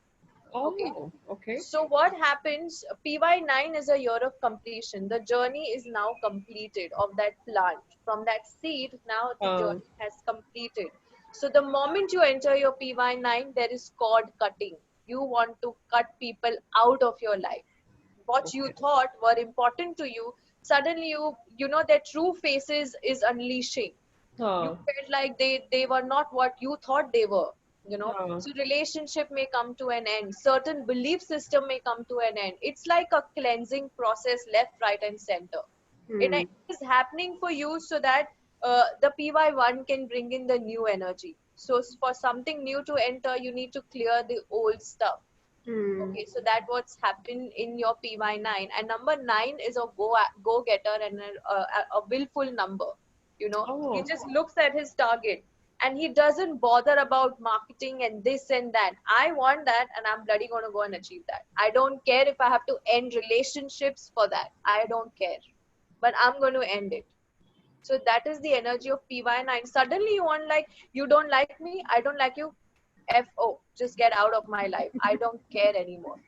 Okay, Oh, okay. so what happens? PY9 is a year of completion. The journey is now completed of that plant. From that seed, now the Um, journey has completed. So the moment you enter your PY9, there is cord cutting. You want to cut people out of your life. What you okay. thought were important to you, suddenly you know their true faces is unleashing. You Uh, felt like they were not what you thought they were. uh, So relationship may come to an end, certain belief system may come to an end. It's like a cleansing process, left, right, and center. It hmm. is happening for you so that the PY1 can bring in the new energy. So for something new to enter, you need to clear the old stuff. Hmm. Okay, so that what's happened in your PY9, and number 9 is a go getter and a willful number. You know, he Oh. just looks at his target and he doesn't bother about marketing and this and that. I want that, and I'm bloody gonna go and achieve that. I don't care if I have to end relationships for that. I don't care, but I'm going to end it. So that is the energy of PY9. Suddenly you want, like, you don't like me, I don't like you, FO, just get out of my life. I don't care anymore.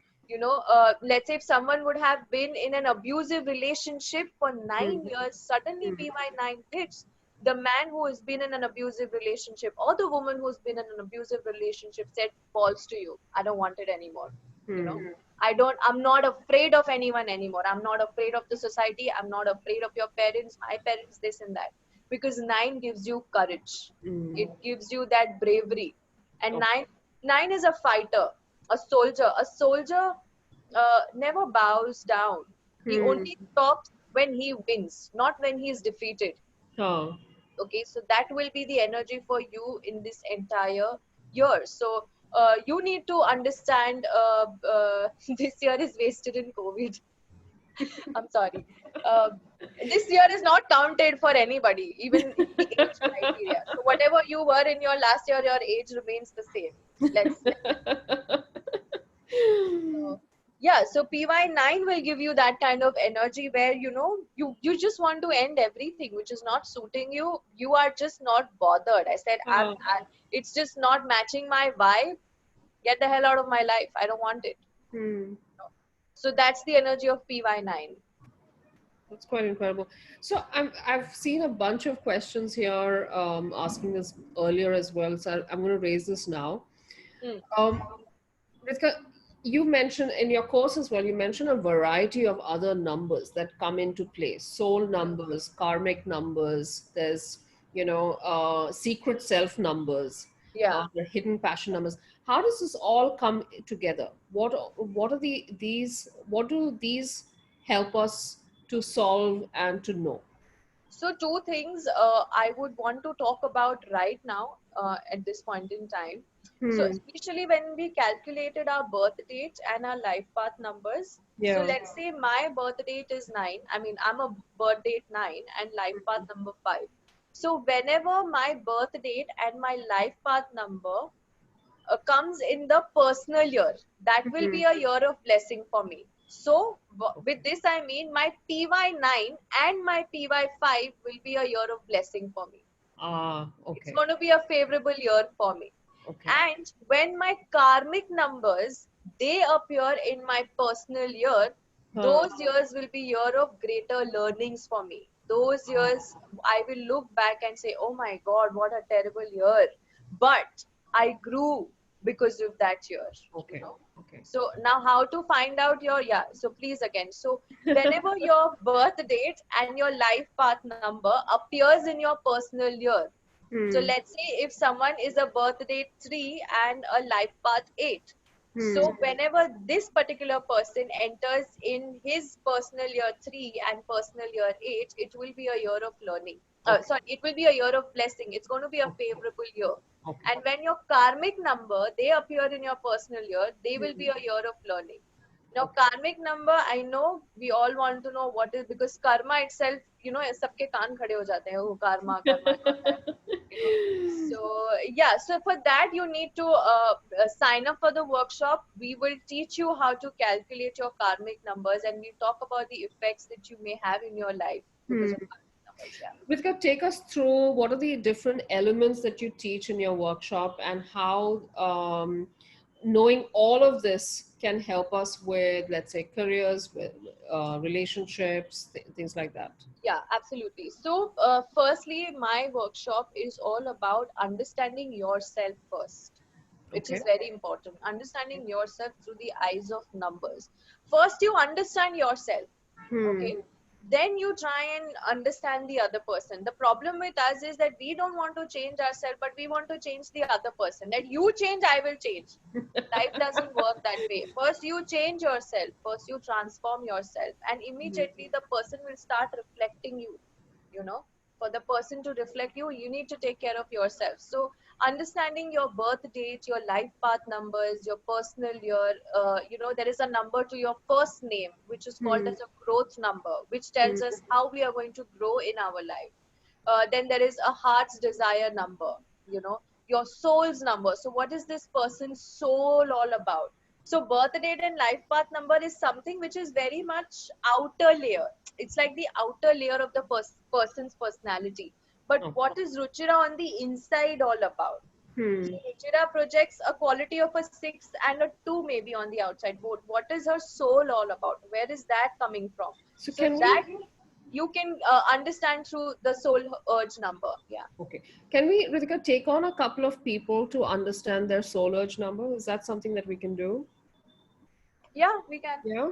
Let's say if someone would have been in an abusive relationship for Hmm. 9 years, suddenly Hmm. PY9 hits. The man who has been in an abusive relationship or the woman who's been in an abusive relationship said false to you. I don't want it anymore. You know, Hmm. I'm not afraid of anyone anymore. I'm not afraid of the society. I'm not afraid of your parents, my parents, this and that. Because 9 gives you courage. Hmm. It gives you that bravery. And Okay. nine is a fighter, a soldier. A soldier never bows down. He Hmm. only stops when he wins, not when he is defeated. Oh. Okay, so that will be the energy for you in this entire year. So you need to understand this year is wasted in COVID. I'm sorry. uh, this year is not counted for anybody, even in the age criteria. So whatever you were in your last year, your age remains the same, let's say. So, yeah, so PY9 will give you that kind of energy where you just want to end everything which is not suiting you. You are just not bothered. I said, Oh. it's just not matching my vibe. Get the hell out of my life. I don't want it. Hmm. So that's the energy of PY9. That's quite incredible. So I've seen a bunch of questions here asking this earlier as well. So I'm going to raise this now. Hmm. Um, Ritika, you mentioned in your course as well, you mentioned a variety of other numbers that come into play. Soul numbers, karmic numbers, there's, secret self numbers, Yeah. the hidden passion numbers. How does this all come together? What are what do these help us to solve and to know? So two things I would want to talk about right now at this point in time. So Hmm. especially when we calculated our birth date and our life path numbers. So Yeah. let's say my birth date is 9. I mean, I'm a birth date 9 and life path number 5. So whenever my birth date and my life path number comes in the personal year, that will Hmm. be a year of blessing for me. So with Okay. this I mean my PY9 and my PY5 will be a year of blessing for me. Ah, It's okay. going to be a favorable year for me. Okay. And when my karmic numbers, they appear in my personal year, Huh. those years will be year of greater learnings for me. Those years I will look back and say, oh my god, what a terrible year, but I grew because of that year you Okay. know Okay. So now how to find out your, yeah, so please again, so whenever your birth date and your life path number appears in your personal year. So Hmm. let's say if someone is a birth date 3 and a life path 8. Hmm. So whenever this particular person enters in his personal year 3 and personal year 8, it will be a year of learning. Okay. Sorry, it will be a year of blessing. It's going to be a Okay. favorable year. Okay. And when your karmic number, they appear in your personal year, they will be Hmm. a year of learning. Now, Okay. karmic number, I know we all want to know what is, because karma itself, सबके कान खड़े हो जाते हैं, वो karma, karma क्या होता है. So yeah, so for that you need to sign up for the workshop. We will teach you how to calculate your karmic numbers, and we talk about the effects that you may have in your life because Hmm. of karmic numbers. Yeah. Ritika, take us through what are the different elements that you teach in your workshop and how knowing all of this can help us with, let's say, careers, with relationships, things like that. Yeah, absolutely. So, firstly, my workshop is all about understanding yourself first, which Okay. is very important. Understanding yourself through the eyes of numbers. First, you understand yourself. Hmm. Okay, then you try and understand the other person. The problem with us is that we don't want to change ourselves, but we want to change the other person. That you change, I will change. Life doesn't work that way. First you change yourself, first you transform yourself, and immediately the person will start reflecting you. you know for the person to reflect you, you need to take care of yourself. So understanding your birth date, your life path numbers, your personal year. There is a number to your first name, which is called Hmm. as a growth number, which Hmm. tells us how we are going to grow in our life. Then there is a heart's desire number, your soul's number. So what is this person's soul all about? So birth date and life path number is something which is very much outer layer. It's like the outer layer of the person's personality. But Okay. what is Ruchira on the inside all about? Hmm. So Ruchira projects a quality of a 6 and a 2 maybe on the outside. What is her soul all about? Where is that coming from? So So can that we, you can understand through the soul urge number. Yeah. okay, can we, Ritika, take on a couple of people to understand their soul urge number? Is that something that we can do? Yeah, we can. Yeah.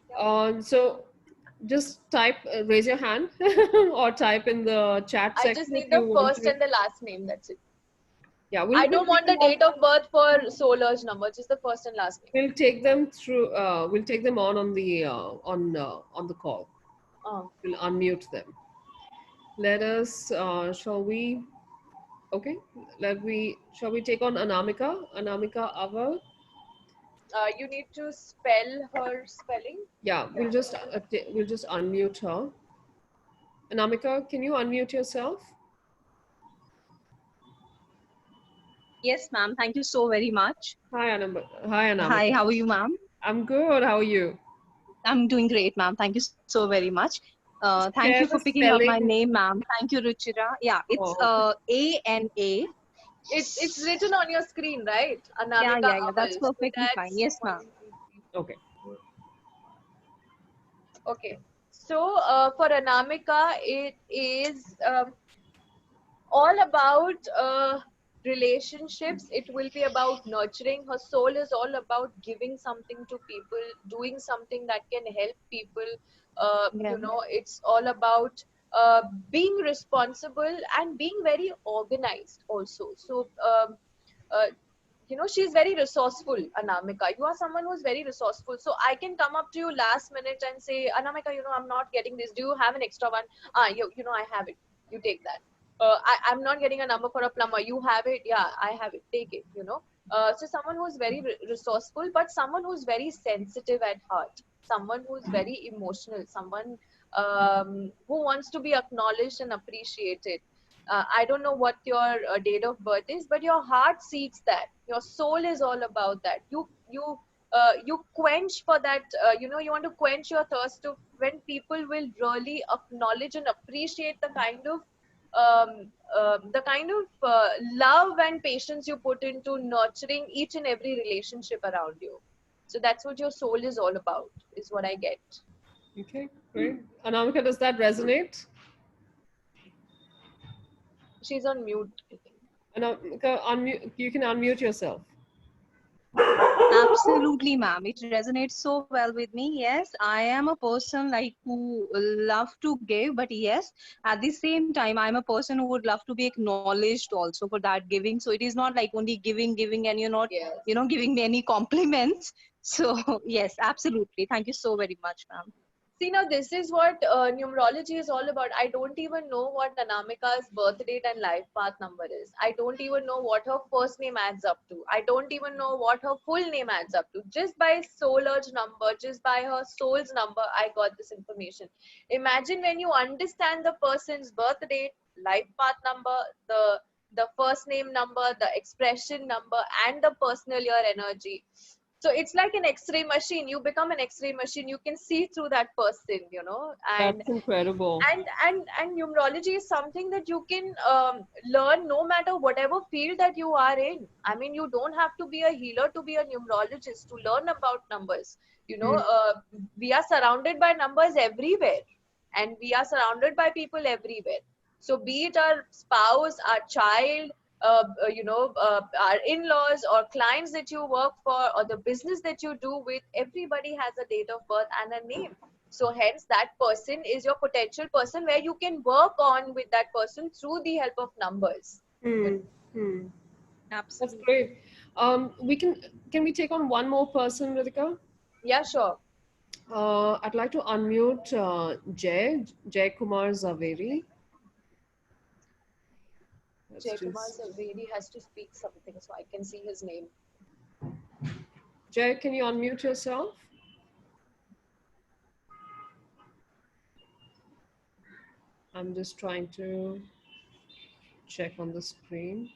Yeah. So just type, raise your hand or type in the chat I just section if need the you want first to. and the last name. That's it. Yeah, I we'll don't take want them the on. date of birth for soul urge number, just the first and last name. We'll take them through. We'll take them on the on the call. Oh. We'll unmute them. Let us. Shall we? Okay. Let we. Shall we take on Anamika? Anamika Aval. You need to spell her spelling. Yeah. Yeah. We'll just unmute her. Anamika, can you unmute yourself? Yes, ma'am. Thank you so very much. Hi, Hi, Hi, Anamika. how are you, ma'am? I'm good. How are you? I'm doing great, ma'am. Thank you so very much. Thank you Share for the picking up my spelling. name, ma'am. Thank you, Ruchira. Yeah, it's Oh, okay. A-N-A. It's written on your screen, right? Yeah, Anamika yeah, yeah. That's Aval. So perfectly fine. that's Yes, one, ma'am. two, three, Okay. four. Okay. So for Anamika, it is all about relationships. It will be about nurturing. Her soul is all about giving something to people, doing something that can help people. Yeah. It's all about being responsible and being very organized also. So uh, she's very resourceful. Anamika, you are someone who's very resourceful, so I can come up to you last minute and say, Anamika, I'm not getting this, do you have an extra one? I have it, you take that. I'm not getting a number for a plumber, you have it? Yeah, I have it, take it. So someone who's very resourceful, but someone who's very sensitive at heart, someone who's very emotional, someone who wants to be acknowledged and appreciated. I don't know what your date of birth is, but your heart seeks that. Your soul is all about that. You quench for that. You want to quench your thirst to when people will really acknowledge and appreciate the kind of love and patience you put into nurturing each and every relationship around you. So that's what your soul is all about. Is what I get. Okay. Great. Anamika, does that resonate? She's on mute, I think. Anamika, unmute. You can unmute yourself. Absolutely, ma'am. It resonates so well with me. Yes, I am a person like who love to give, but yes, at the same time, I'm a person who would love to be acknowledged also for that giving. So it is not like only giving, giving, and you're not, Yes. giving me any compliments. So yes, absolutely. Thank you so very much, ma'am. See, now this is what numerology is all about. I don't even know what Anamika's birth date and life path number is. I don't even know what her first name adds up to. I don't even know what her full name adds up to. Just by soul urge number, just by her soul's number, I got this information. Imagine when you understand the person's birth date, life path number, the first name number, the expression number, and the personal year energy. So it's like an X-ray machine. You become an X-ray machine. You can see through that person, and That's incredible. and numerology is something that you can learn no matter whatever field that you are in. I mean, you don't have to be a healer to be a numerologist to learn about numbers. Hmm. We are surrounded by numbers everywhere, and we are surrounded by people everywhere. So be it our spouse, our child, our in-laws or clients that you work for, or the business that you do with, everybody has a date of birth and a name. So hence that person is your potential person where you can work on with that person through the help of numbers. Hmm. Hmm. That's Absolutely. great. We can we take on one more person, Ritika? Yeah, sure. I'd like to unmute Jay Kumar Zaveri. Let's Jaykumar just... Zaveri has to speak something so I can see his name. Jay, can you unmute yourself? I'm just trying to check on the screen.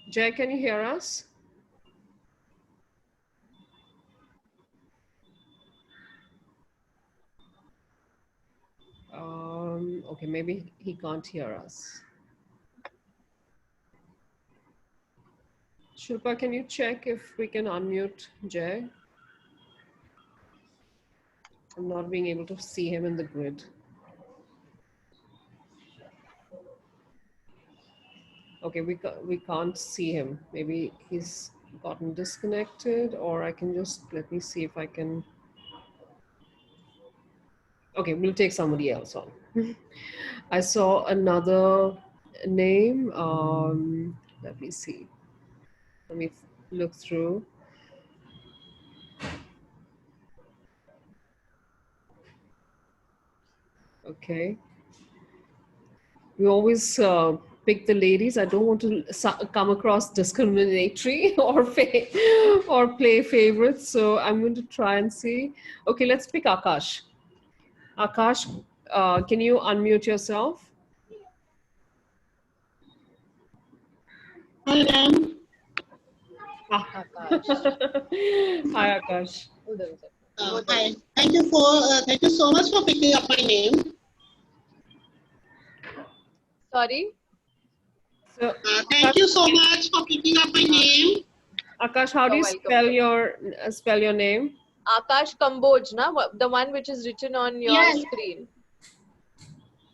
Jay, can you hear us? Okay, maybe he can't hear us. Shilpa, can you check if we can unmute Jay? I'm not being able to see him in the grid. Okay, we can't see him. Maybe he's gotten disconnected, or I can just, let me see if I can. Okay, we'll take somebody else on. I saw another name. Let me see. Let me look through. Okay. We always pick the ladies. I don't want to come across discriminatory or play favorites. So I'm going to try and see. Okay, let's pick Akash. Akash, can you unmute yourself? Hi, ma'am. Akash. Hi, Akash. Hi. Thank you so much for picking up my name. Sorry? So, Thank you so much for picking up my name. Akash, how do You're you welcome. spell your name? Akash Kamboj, na? The one which is written on your Yes. screen.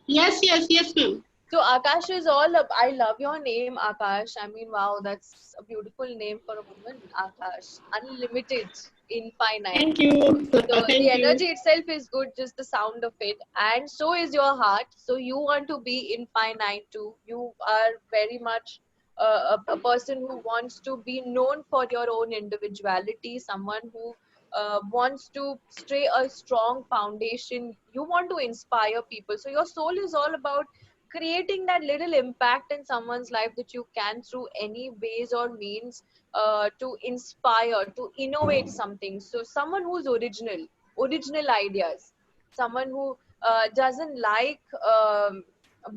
Yes, ma'am. So Akash is all up. I love your name, Akash. I mean, wow, that's a beautiful name for a woman, Akash. Unlimited, infinite. Thank you. So Thank the you. energy itself is good, just the sound of it. And so is your heart. So you want to be infinite too. You are very much a person who wants to be known for your own individuality, someone who wants to stray a strong foundation. You want to inspire people. So your soul is all about creating that little impact in someone's life that you can through any ways or means to inspire, to innovate something. So someone who's original ideas, someone who doesn't like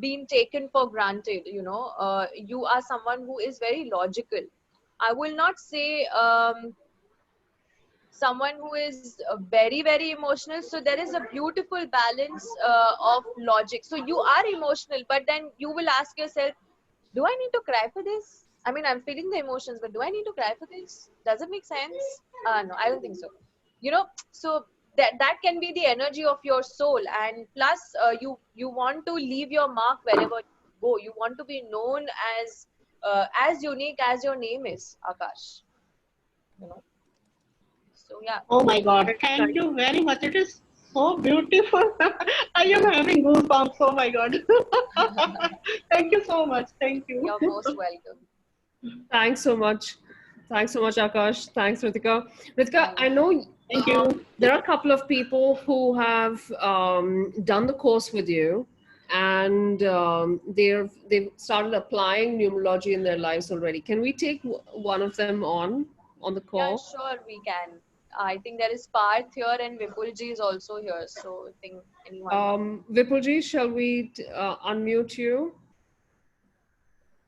being taken for granted. You are someone who is very logical. I will not say someone who is very emotional. So there is a beautiful balance of logic. So you are emotional, but then you will ask yourself, do I need to cry for this? I mean, I'm feeling the emotions, but do I need to cry for this? Does it make sense? No, I don't think so. So that can be the energy of your soul. And plus you want to leave your mark wherever you go. You want to be known as unique as your name is, Akash. So yeah. Oh my God. Thank you very much. It is so beautiful. I am having goosebumps. Oh my God. Thank you so much. Thank you. You're most welcome. Thanks so much. Thanks so much, Akash. Thanks, Ritika. Ritika, I know Thank you. there are a couple of people who have done the course with you, and they've started applying numerology in their lives already. Can we take one of them on the Yeah, call? sure, we can. I think there is Parth here and Vipulji is also here. So I think anyone. Vipulji, shall we unmute you?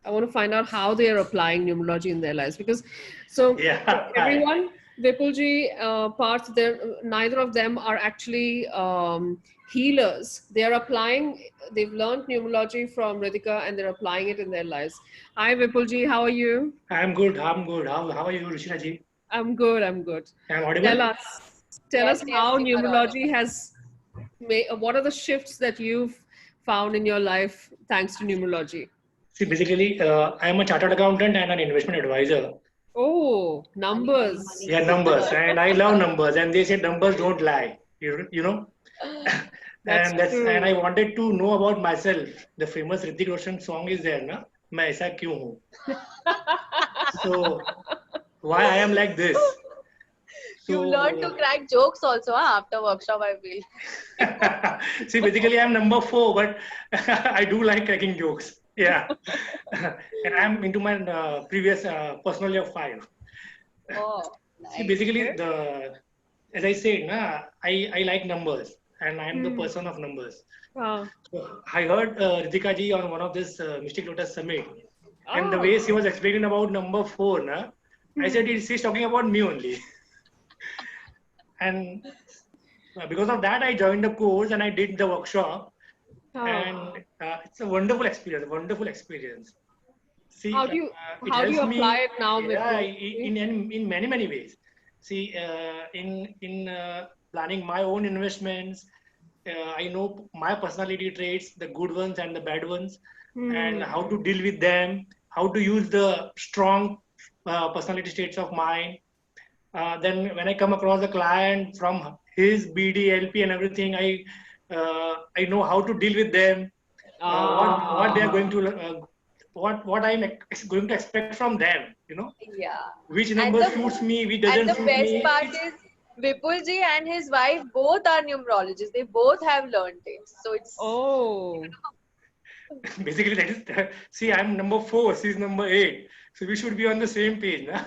I want to find out how they are applying numerology in their lives, because Yeah. everyone, Vipulji, Parth, neither of them are actually healers. They are applying, they've learned numerology from Ritika and they're applying it in their lives. Hi Vipulji, how are you? I'm good. How are you, Rushina ji? I'm good, I'm good. I'm audible? Tell us Yes, how you are numerology has made, what are the shifts that you've found in your life thanks to numerology? See, basically, I'm a chartered accountant and an investment advisor. Oh, numbers. Yeah, numbers, and I love numbers. And they say numbers don't lie. You know. That's And I true. wanted to know about myself. The famous Hrithik Roshan song is there, na? मैं ऐसा क्यों हूँ? So why I am like this? You learn to crack jokes also after workshop, I feel. See, basically, I'm number 4, but I do like cracking jokes. Yeah. And I'm into my previous personality of 5. Oh, See, nice. basically, as I said, I like numbers and I'm the Hmm. person of numbers. Ah. So I heard Ritika ji on one of this Mystic Lotus Summit, and the Ah. way she was explaining about number 4, I said she's talking about me only. And because of that, I joined the course and I did the workshop, Ah. and it's a wonderful experience. Wonderful experience. See, How do you it how do you helps apply me, it now, yeah, Vipul? in many ways. See, in planning my own investments, I know my personality traits, the good ones and the bad ones, and Hmm. how to deal with them, how to use the strong personality traits of mine. Then when I come across a client from his BD, LP, and everything, I know how to deal with them. What they are going Ah. to what I'm going to expect from them. Yeah. Which And number suits me, which and doesn't the suit best me. part is Vipulji and his wife both are numerologists. They both have learned it. So it's Oh. Basically, that is. See, I'm number 4. She's number 8. So we should be on the same page, na?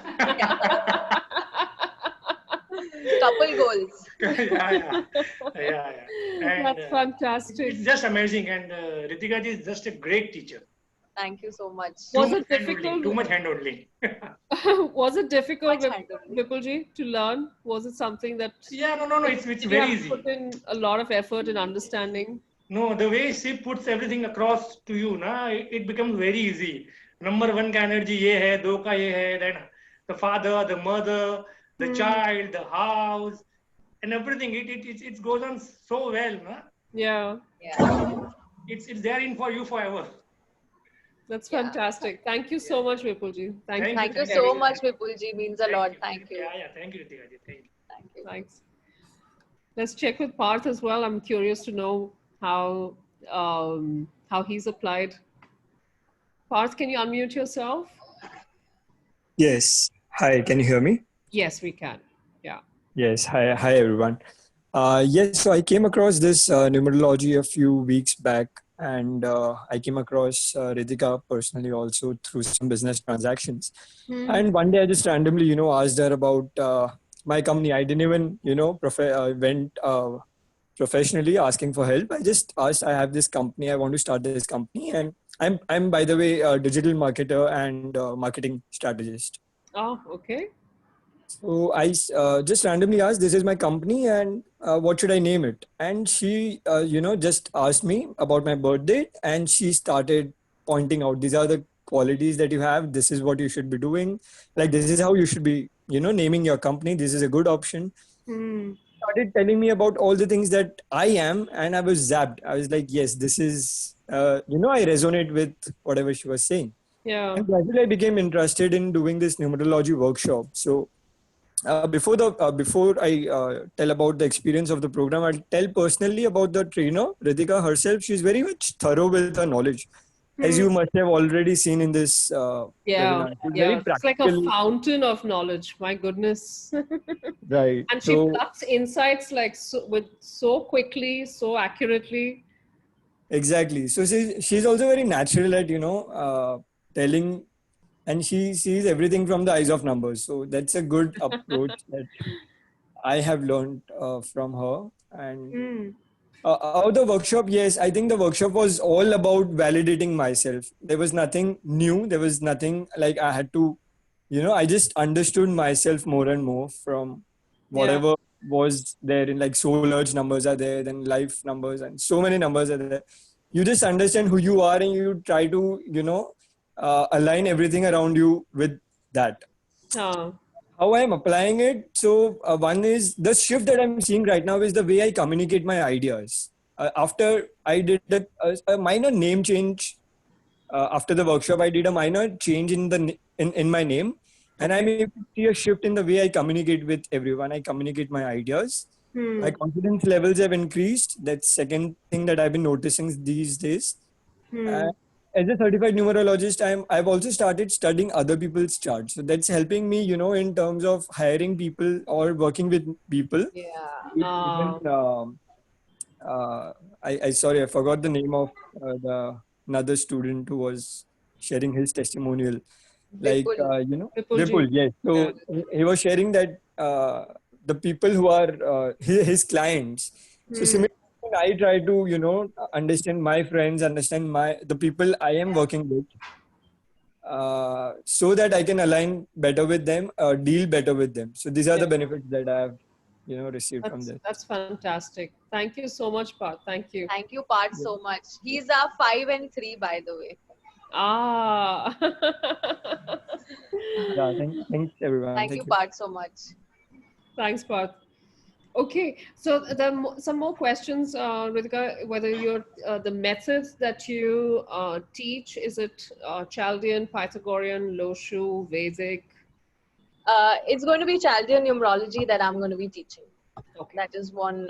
couple goals. Yeah. And That's fantastic. it's just amazing. And Ritika ji is just a great teacher. Thank you so much. Was it difficult? Too much hand holding. Was it difficult, Much handling. Vipulji, to learn? Was it something that Yeah, no. It's did you very have to easy. put in a lot of effort in understanding? No, the way she puts everything across to you, it becomes very easy. Number 1 का energy ये है, 2 का ये है, then the father, the mother, the Hmm. child, the house, and everything. It goes on so well, Yeah, Yeah. It's there in for you forever. that's Yeah. fantastic. Thank you so much, Vipulji. Thank you. Thank you Thank so you. much, Vipulji. Means a lot. you. Thank you. Yeah. Thank you, Ritika ji. Thank you. Thank you. Thanks. Let's check with Parth as well. I'm curious to know how he's applied. Parth, can you unmute yourself? Yes. Hi, can you hear me? Yes, we can. Yeah. Yes. Hi everyone. Yes, so I came across this numerology a few weeks back, and I came across Ritika personally also through some business transactions. Hmm. And one day I just randomly, asked her about my company. I didn't even, went professionally asking for help. I just asked, I have this company, I want to start this company, and I'm by the way a digital marketer and marketing strategist. Oh, okay. So I just randomly asked, "This is my company, and what should I name it?" And she, just asked me about my birth date, and she started pointing out, "These are the qualities that you have. This is what you should be doing. Like this is how you should be, naming your company. This is a good option." Hmm. Started telling me about all the things that I am, and I was zapped. I was like, "Yes, this is, I resonate with whatever she was saying." Yeah. And gradually, I became interested in doing this numerology workshop. So before I tell about the experience of the program, I'll tell personally about the trainer, Ritika herself. She's very much thorough with her knowledge, as Hmm. you must have already seen in this Yeah. webinar. She's Yeah. very It's like a practical, fountain of knowledge. My goodness. right? And she So plucks insights like so quickly, so accurately. exactly. So she's also very natural at telling, and she sees everything from the eyes of numbers. So that's a good approach that I have learned from her. And Hmm. how the workshop, yes, I think the workshop was all about validating myself. There was nothing new. There was nothing like I had to, I just understood myself more and more from Yeah. whatever was there in, like, soul urge numbers are there, then life numbers, and so many numbers are there. You just understand who you are, and you try to, align everything around you with that. Ah. How I am applying it. So one is the shift that I'm seeing right now is the way I communicate my ideas. After I did a minor name change after the workshop, I did a minor change in in my name, and I'm able to see a shift in the way I communicate with everyone. I communicate my ideas. Hmm. My confidence levels have increased. That's second thing that I've been noticing these days. Hmm. as a certified numerologist, I've also started studying other people's charts. So that's helping me, in terms of hiring people or working with people. Yeah. Even, I sorry, I forgot the name of the another student who was sharing his testimonial. Like, Vipul. Vipul, Vipulji. yes. So he was sharing that the people who are his clients. So similarly, I try to, understand my friends, understand the people I am working with, so that I can align better with them, deal better with them. So these are Yeah. the benefits that I have, received from this. That's fantastic. Thank you so much, Parth. Thank you. Thank you, Parth, so much. He's our 5 and 3, by the way. Ah. Yeah, thanks everyone. Thank Thank you, you. Parth, so much. Thanks, Parth. Okay, so there are some more questions, Ritika, whether you're the methods that you teach, is it Chaldean, Pythagorean, Loshu, Vedic? It's going to be Chaldean numerology that I'm going to be teaching. Okay. That is one.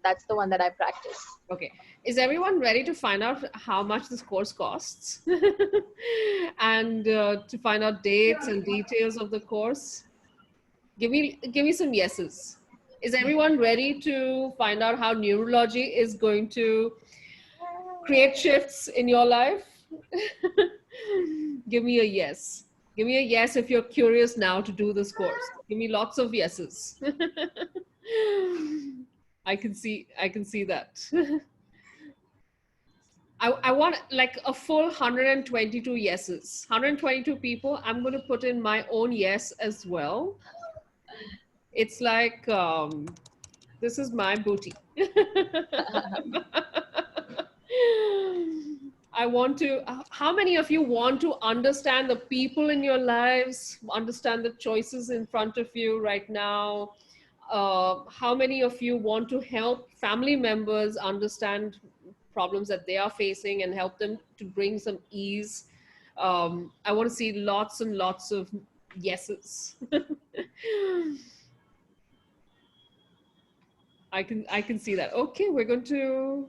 That's the one that I practice. Okay. Is everyone ready to find out how much this course costs? And to find out dates and details of the course? Give me some yeses. Is everyone ready to find out how neurology is going to create shifts in your life? Give me a yes. Give me a yes if you're curious now to do this course. Give me lots of yeses. I can see that. I want like a full 122 yeses. 122 people. I'm going to put in my own yes as well. It's like this is my booty. I want to, how many of you want to understand the people in your lives, understand the choices in front of you right now? How many of you want to help family members understand problems that they are facing and help them to bring some ease? I want to see lots and lots of yeses. I can see that. Okay, I'm going to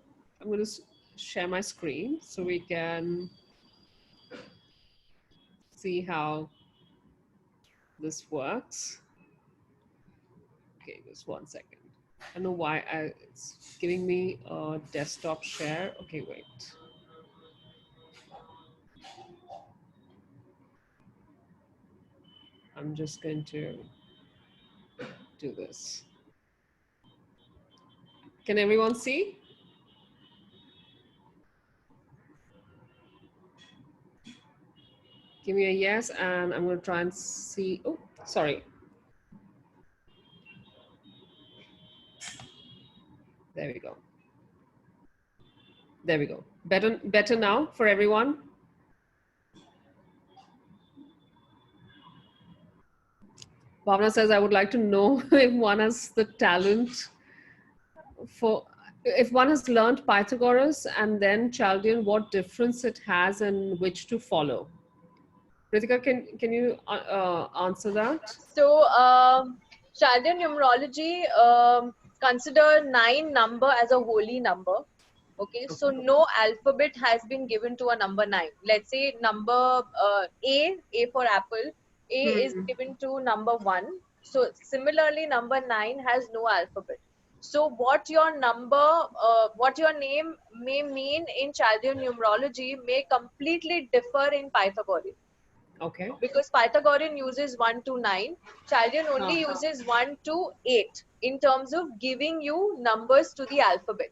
share my screen so we can see how this works. Okay, just 1 second. I don't know why it's giving me a desktop share. Okay, wait. I'm just going to do this. Can everyone see? Give me a yes, and I'm going to try and see. Oh, sorry. There we go. There we go. Better now for everyone. Bhavna says, I would like to know if one has the talent for, if one has learned Pythagoras and then Chaldean, what difference it has and which to follow. Ritika, can you answer that? So, Chaldean numerology consider 9 number as a holy number. Okay, so no alphabet has been given to a number 9. Let's say number A for apple, A is given to number 1. So similarly, number 9 has no alphabet. So what your number, what your name may mean in Chaldean numerology may completely differ in Pythagorean. Okay. Because Pythagorean uses 1 to 9, Chaldean only uses 1 to 8 in terms of giving you numbers to the alphabet.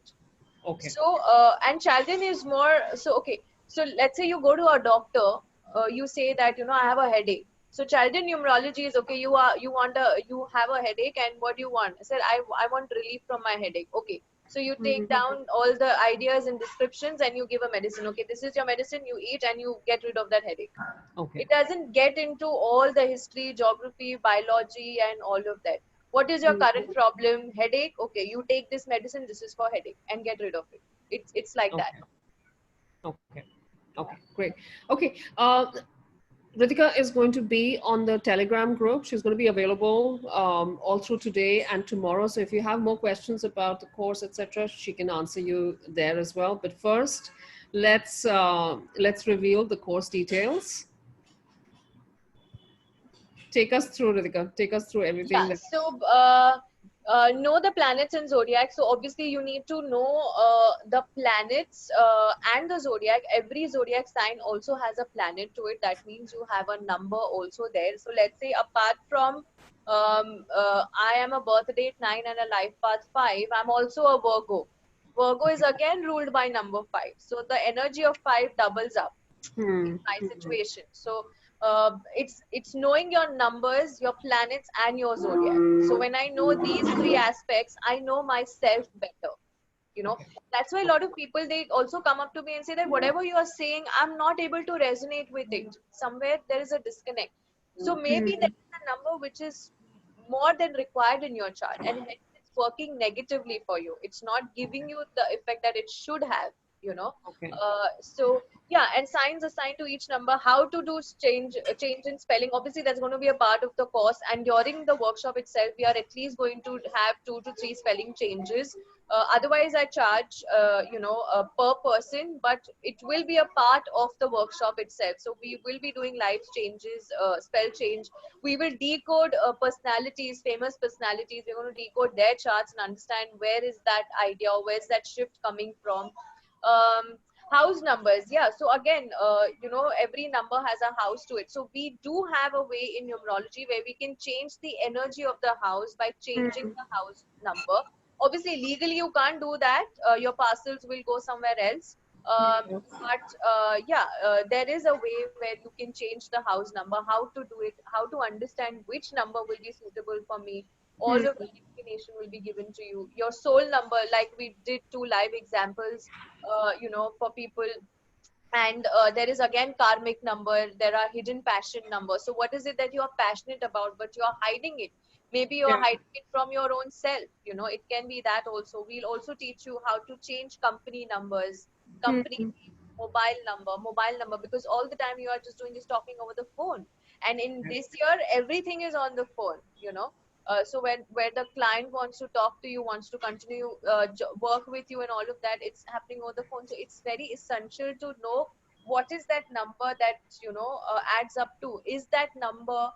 Okay. So, and Chaldean is more, so, okay. So let's say you go to a doctor, you say that, I have a headache. So Chaldean numerology is, okay, you have a headache and what do you want? I said, I want relief from my headache. Okay. So you take down all the ideas and descriptions and you give a medicine. Okay, this is your medicine, you eat and you get rid of that headache. Okay. It doesn't get into all the history, geography, biology and all of that. What is your current problem? Headache? Okay, you take this medicine, this is for headache and get rid of it. It's like that. Okay. Okay, great. Okay. Ritika is going to be on the Telegram group. She's going to be available all through today and tomorrow. So if you have more questions about the course, etc., she can answer you there as well. But first, let's reveal the course details. Take us through, Ritika. Take us through everything. Yeah, so know the planets and zodiac. So obviously you need to know the planets and the zodiac. Every zodiac sign also has a planet to it. That means you have a number also there. So let's say apart from I am a birth date 9 and a life path 5, I'm also a Virgo. Virgo is again ruled by number 5. So the energy of 5 doubles up in my situation. So it's knowing your numbers, your planets, and your zodiac. So when I know these three aspects, I know myself better. You know, that's why a lot of people, they also come up to me and say that whatever you are saying, I'm not able to resonate with it. Somewhere there is a disconnect. So maybe there is a number which is more than required in your chart, and hence it's working negatively for you. It's not giving you the effect that it should have. You know, Okay. so yeah, and signs assigned to each number. How to do change in spelling, obviously that's going to be a part of the course, and during the workshop itself we are at least going to have 2 to 3 spelling changes. Otherwise I charge per person, but it will be a part of the workshop itself. So we will be doing life changes, spell change. We will decode personalities, famous personalities. We're going to decode their charts and understand where is that idea, or where's that shift coming from. House numbers, yeah. So again, every number has a house to it. So we do have a way in numerology where we can change the energy of the house by changing the house number. Obviously legally you can't do that. Your parcels will go somewhere else. There is a way where you can change the house number. How to do it, how to understand which number will be suitable for me, all of that information will be given to you. Your soul number, like we did 2 live examples, for people. And there is again karmic number, there are hidden passion numbers. So what is it that you are passionate about but you are hiding it? Maybe you are hiding it from your own self. It can be that also. We'll also teach you how to change company numbers, company name, mobile number, because all the time you are just doing this talking over the phone. And in this year everything is on the phone. So when where the client wants to talk to you, wants to continue work with you and all of that, it's happening over the phone. So it's very essential to know what is that number that adds up to. Is that number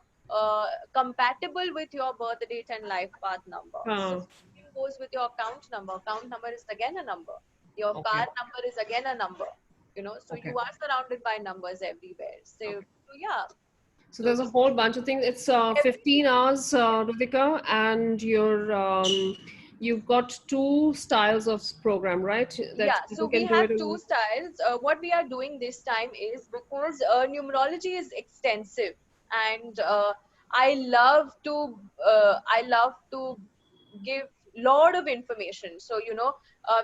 compatible with your birth date and life path number? So same goes with your account number. Account number is again a number. Your car number is again a number. So you are surrounded by numbers everywhere. So yeah. So there's a whole bunch of things. It's 15 hours, Ritika, and you've got 2 styles of program, right? That Yeah, so people we can do have it 2 styles. What we are doing this time is, because numerology is extensive, and I love to give lot of information. So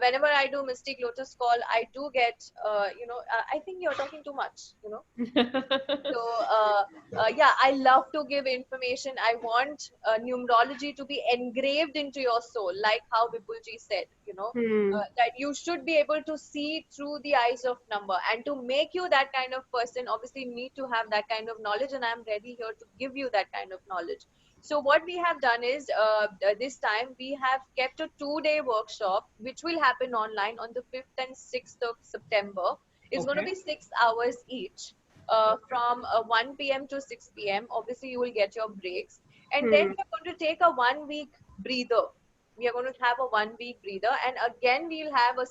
whenever I do Mystic Lotus call, I do get I think you're talking too much. So I love to give information. I want numerology to be engraved into your soul, like how Vipulji said, that you should be able to see through the eyes of number. And to make you that kind of person, obviously need to have that kind of knowledge, and I'm ready here to give you that kind of knowledge. So what we have done is, this time we have kept a 2-day workshop which will happen online on the 5th and 6th of September. It's going to be 6 hours each, from 1 p.m. to 6 p.m. Obviously you will get your breaks, and then we're going to take a 1-week breather. We are going to have a 1-week breather, and again we'll have a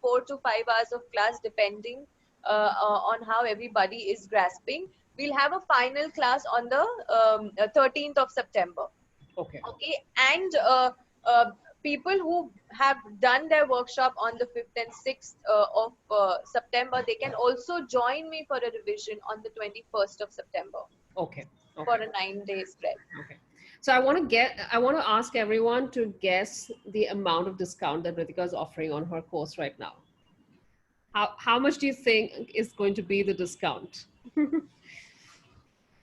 4 to 5 hours of class, depending on how everybody is grasping. We'll have a final class on the 13th of September. Okay, and people who have done their workshop on the 5th and 6th of September, they can also join me for a revision on the 21st of September. Okay. For a 9-day spread. Okay. So I want to ask everyone to guess the amount of discount that Ritika is offering on her course right now. How much do you think is going to be the discount?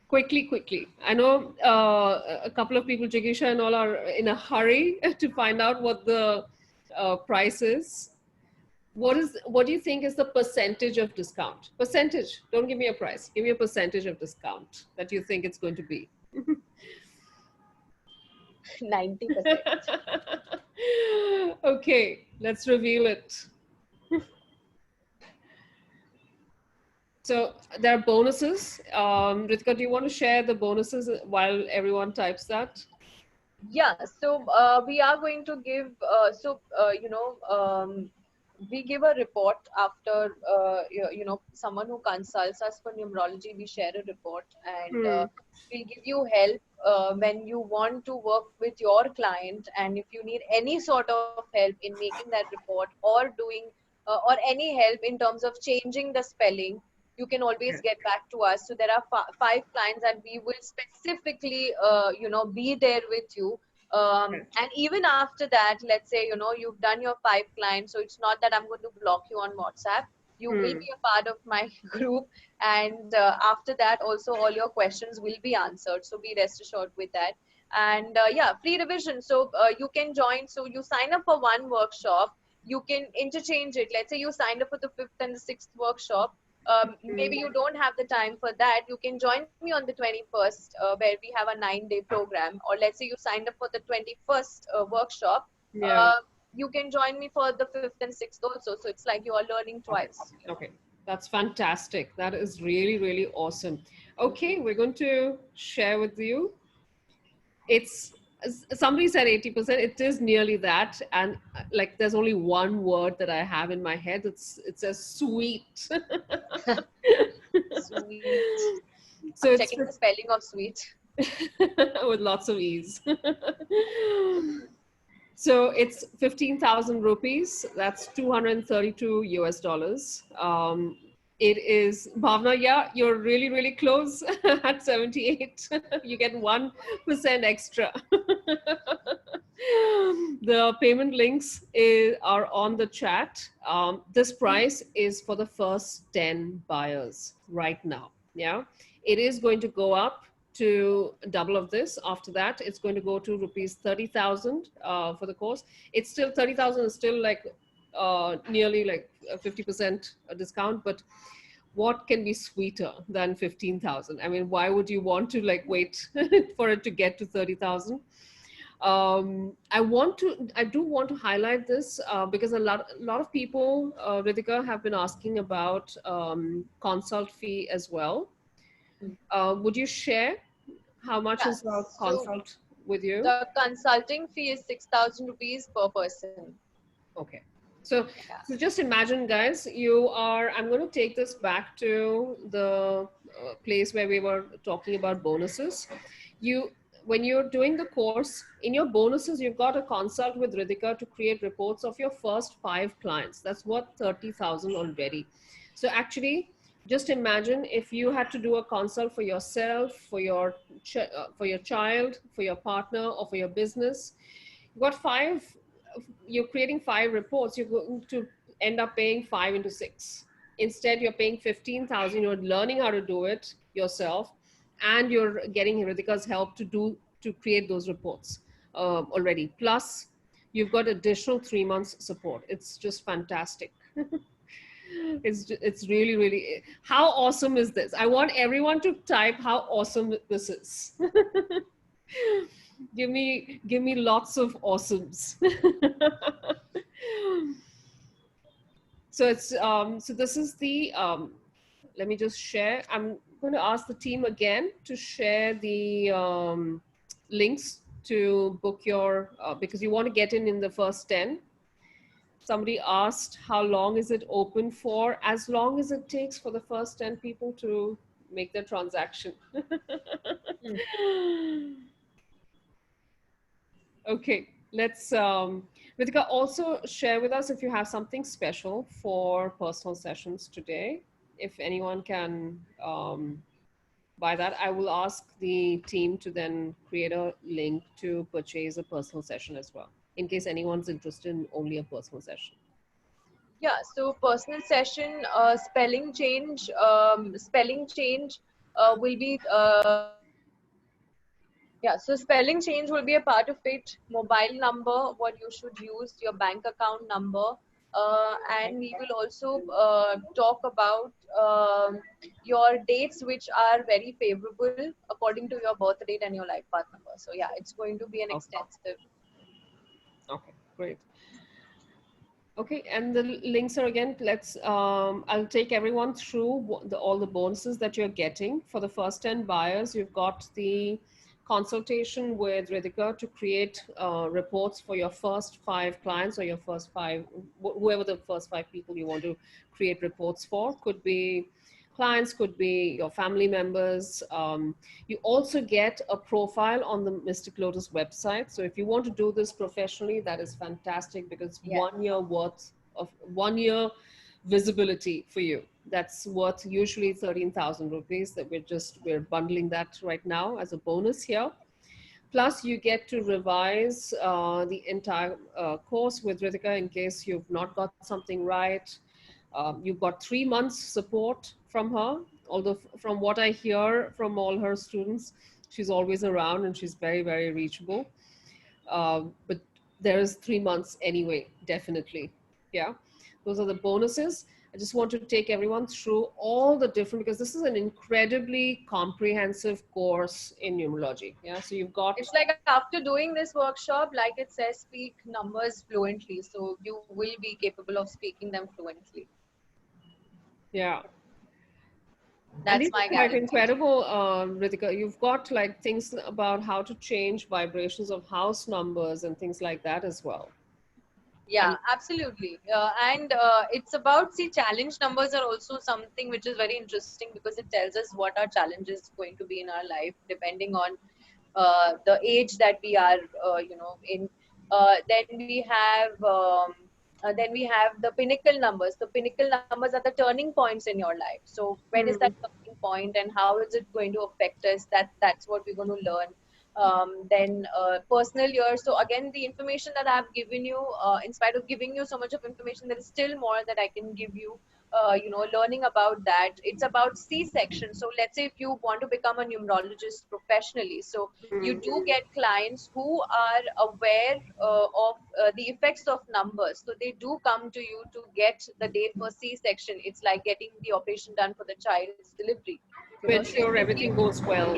Quickly. I know a couple of people, Jigisha and all, are in a hurry to find out what the price is. What do you think is the percentage of discount? Percentage. Don't give me a price. Give me a percentage of discount that you think it's going to be. 90%. Okay, let's reveal it. So there are bonuses. Ritika, do you want to share the bonuses while everyone types that? Yeah, so we are going to give, we give a report after, someone who consults us for numerology, we share a report, and Hmm. we'll give you help when you want to work with your client, and if you need any sort of help in making that report or doing, or any help in terms of changing the spelling, you can always get back to us. So there are five clients that we will specifically, be there with you. And even after that, let's say, you've done your five clients, so it's not that I'm going to block you on WhatsApp. You will Hmm. be a part of my group, and after that, also all your questions will be answered. So be rest assured with that. And yeah, free revision. So you can join. So you sign up for one workshop. You can interchange it. Let's say you signed up for the fifth and the sixth workshop. Maybe you don't have the time for that. You can join me on the 21st, where we have a 9-day program. Or let's say you signed up for the 21st workshop. Yeah. Uh, you can join me for the fifth and sixth also. So it's like you are learning Okay. twice. Okay. That's fantastic. That is really, really awesome. Okay, we're going to share with you. It's somebody said 80%. It is nearly that, and like there's only one word that I have in my head. It says sweet. Sweet. So I'm it's checking the spelling of sweet. with lots of ease. So it's 15,000 rupees. That's 232 US dollars. It is Bhavna. Yeah, you're really, really close at 78. You get 1% extra. The payment links are on the chat. This price is for the first 10 buyers right now. Yeah, it is going to go up to double of this. After that, it's going to go to rupees 30,000 for the course. It's still 30,000 is still like nearly like a 50% discount, but what can be sweeter than 15,000? I mean, why would you want to like wait for it to get to 30,000? I do want to highlight this because a lot of people, Ritika, have been asking about consult fee as well. Would you share how much Yeah. is a So consult with you? the consulting fee is 6,000 rupees per person. Okay. So, Yeah. so just imagine, guys, you are, I'm going to take this back to the place where we were talking about bonuses. You, when you're doing the course, in your bonuses, you've got a consult with Ritika to create reports of your first 5 clients. That's worth 30,000 already. So actually, just imagine if you had to do a consult for yourself, for your child, for your partner, or for your business. You've got you're creating 5 reports, you're going to end up paying 5 into 6. Instead, you're paying 15,000. You're learning how to do it yourself, and you're getting Ritika's help to create those reports already. Plus, you've got additional 3 months support. It's just fantastic. It's really, really, how awesome is this? I want everyone to type how awesome this is. Give me lots of awesomes. So so this is the let me just share. I'm going to ask the team again to share the links to book your because you want to get in the first 10. Somebody asked how long is it open for? As long as it takes for the first 10 people to make their transaction. Okay, let's Ritika, also share with us if you have something special for personal sessions today. If anyone can buy that, I will ask the team to then create a link to purchase a personal session as well, in case anyone's interested in only a personal session. Yeah, so personal session, spelling change will be, yeah, so spelling change will be a part of it. Mobile number, what you should use, your bank account number, and we will also talk about your dates which are very favorable according to your birth date and your life path number. So yeah, it's going to be an Okay, extensive. okay, great. Okay, and the links are again, I'll take everyone through all the bonuses that you're getting. For the first 10 buyers, you've got the consultation with Ritika to create reports for your first 5 clients or your first 5, whoever the first 5 people you want to create reports for. Could be clients, could be your family members. You also get a profile on the Mystic Lotus website. So if you want to do this professionally, that is fantastic, because Yeah. 1 year worth of 1 year visibility for you. That's worth usually 13,000 rupees. That we're bundling that right now as a bonus here. Plus, you get to revise the entire course with Ritika in case you've not got something right. You've got 3 months support from her. Although from what I hear from all her students, she's always around and she's very, very reachable. But there is 3 months anyway, definitely. Yeah, those are the bonuses. I just want to take everyone through all the different, because this is an incredibly comprehensive course in numerology. Yeah, so you've got, It's like after doing this workshop, like it says, speak numbers fluently. So you will be capable of speaking them fluently. yeah. And That's these my are quite guarantee. incredible, Ritika. You've got like things about how to change vibrations of house numbers and things like that as well. Yeah, absolutely. And it's about, see, challenge numbers are also something which is very interesting because it tells us what our challenge is going to be in our life, depending on the age that we are, in. Then we have the pinnacle numbers. The pinnacle numbers are the turning points in your life. So when is that turning point and how is it going to affect us? That's what we're going to learn. Then personal year. So again, the information that I've given you, in spite of giving you so much of information, there is still more that I can give you. Learning about that. It's about C-section. So let's say if you want to become a numerologist professionally, so you do get clients who are aware of the effects of numbers. So they do come to you to get the date for C-section. It's like getting the operation done for the child's delivery. To ensure everything goes well.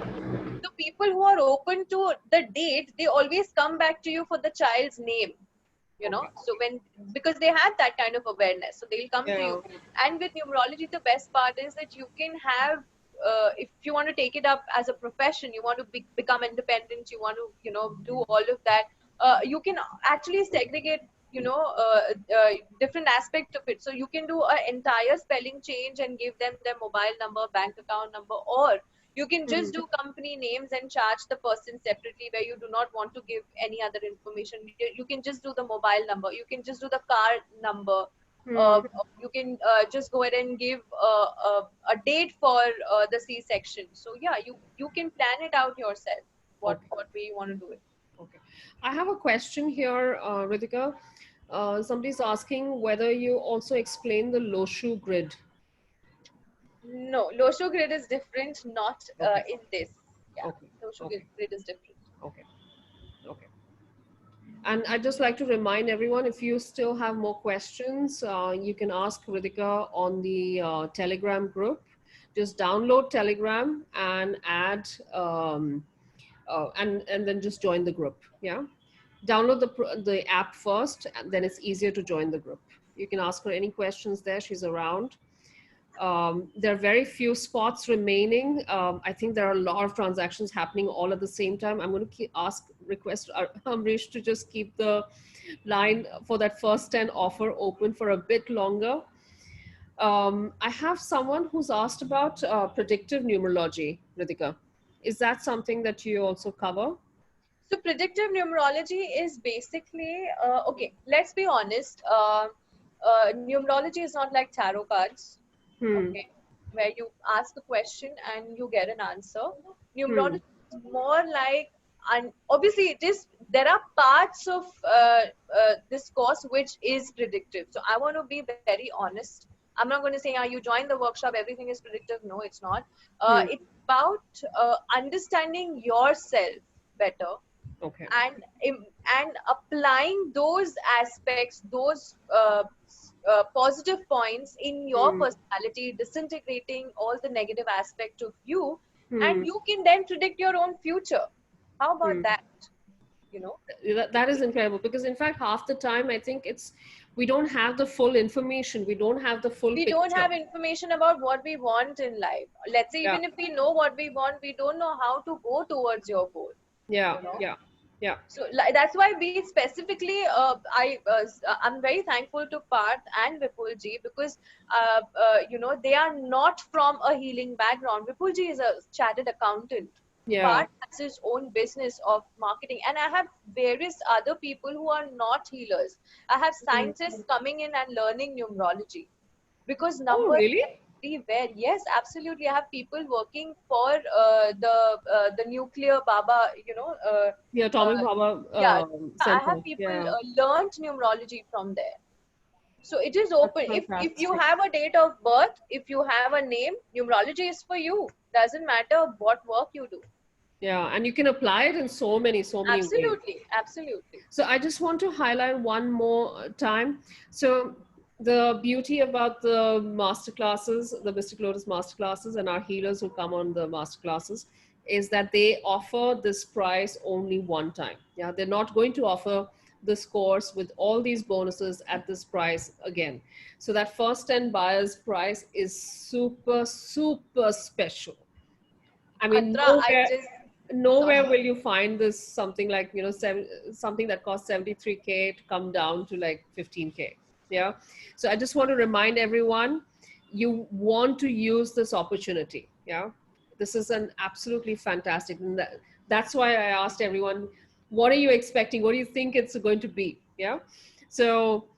So people who are open to the date, they always come back to you for the child's name. So because they have that kind of awareness, so they'll come to you. And with numerology, the best part is that you can have, if you want to take it up as a profession, you want to become independent, you want to do all of that, you can actually segregate different aspect of it. So you can do an entire spelling change and give them their mobile number, bank account number, or you can just do company names and charge the person separately, where you do not want to give any other information. You can just do the mobile number, you can just do the car number. You can just go ahead and give a date for the C-section. So yeah, you can plan it out yourself, what way you want to do it. Okay. I have a question here, Ritika. Somebody's asking whether you also explain the Loshu grid. No, Loshu grid is different, not in this. Yeah, Okay. Loshu grid is different. Okay. Okay. And I'd just like to remind everyone, if you still have more questions, you can ask Ritika on the Telegram group. Just download Telegram and add, and then just join the group. Yeah. Download the app first, and then it's easier to join the group. You can ask her any questions there. She's around. There are very few spots remaining. I think there are a lot of transactions happening all at the same time. I'm going to request Amrish to just keep the line for that first 10 offer open for a bit longer. I have someone who's asked about predictive numerology, Ritika. Is that something that you also cover? So predictive numerology is basically, okay, let's be honest. Numerology is not like tarot cards, okay, where you ask a question and you get an answer. Numerology is more like, and obviously there are parts of this course which is predictive. So I want to be very honest. I'm not going to say, you join the workshop, everything is predictive. No, it's not. It's about understanding yourself better. Okay. And applying those aspects, those positive points in your personality, disintegrating all the negative aspect of you, and you can then predict your own future. How about that? That is incredible, because in fact half the time I think it's we don't have the full information. We don't have the full We picture. don't have information about what we want in life. Let's say, Yeah. even if we know what we want, we don't know how to go towards your goal. Yeah, You know? yeah. So that's why we specifically, I'm very thankful to Parth and Vipulji, because they are not from a healing background. Vipulji is a chartered accountant. Yeah. Parth has his own business of marketing, and I have various other people who are not healers. I have scientists coming in and learning numerology, because Oh, numbers really? everywhere. Yes, absolutely. I have people working for the nuclear Baba, The Atomic Baba yeah, I Center. have people Yeah. learned numerology from there. So it is open. If you fantastic. have a date of birth, if you have a name, numerology is for you. Doesn't matter what work you do. Yeah, and you can apply it in so many ways. Absolutely, absolutely. So I just want to highlight one more time. So the beauty about the master classes, the Mystic Lotus master classes, and our healers who come on the master classes, is that they offer this price only one time. Yeah, they're not going to offer this course with all these bonuses at this price again. So that first 10 buyers price is super, super special. I mean, Antra, nowhere sorry. will you find this something like, something that costs 73K to come down to like 15K. Yeah. So I just want to remind everyone, you want to use this opportunity. Yeah. This is an absolutely fantastic. And that's why I asked everyone, what are you expecting? What do you think it's going to be? Yeah. So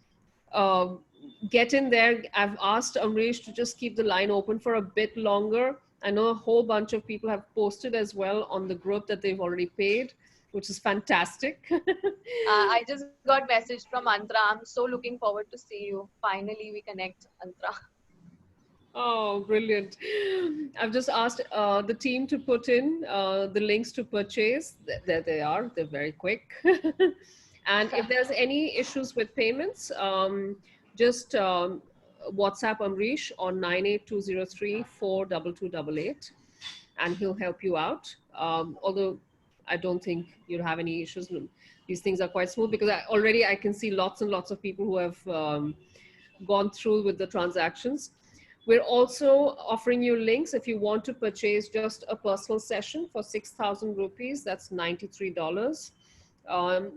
get in there. I've asked Amrish to just keep the line open for a bit longer. I know a whole bunch of people have posted as well on the group that they've already paid, which is fantastic. I just got message from Antra. I'm so looking forward to see you. Finally, we connect, Antra. Oh, brilliant. I've just asked the team to put in the links to purchase. There they are. They're very quick. And if there's any issues with payments, just WhatsApp Amrish on 98203 42288, and he'll help you out. Although I don't think you'll have any issues. These things are quite smooth, because I can see lots and lots of people who have gone through with the transactions. We're also offering you links if you want to purchase just a personal session for 6,000 rupees. That's $93.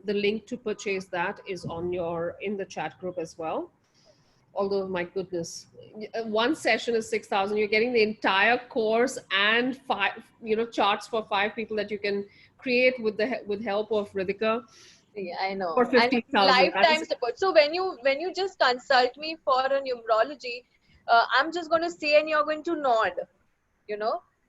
The link to purchase that is in the chat group as well. Although, my goodness, one session is 6,000. You're getting the entire course and charts for 5 people that you can create with help of Ritika. Yeah, I know. For And 50,000. lifetime support. So when you just consult me for a numerology, I'm just going to say and you're going to nod.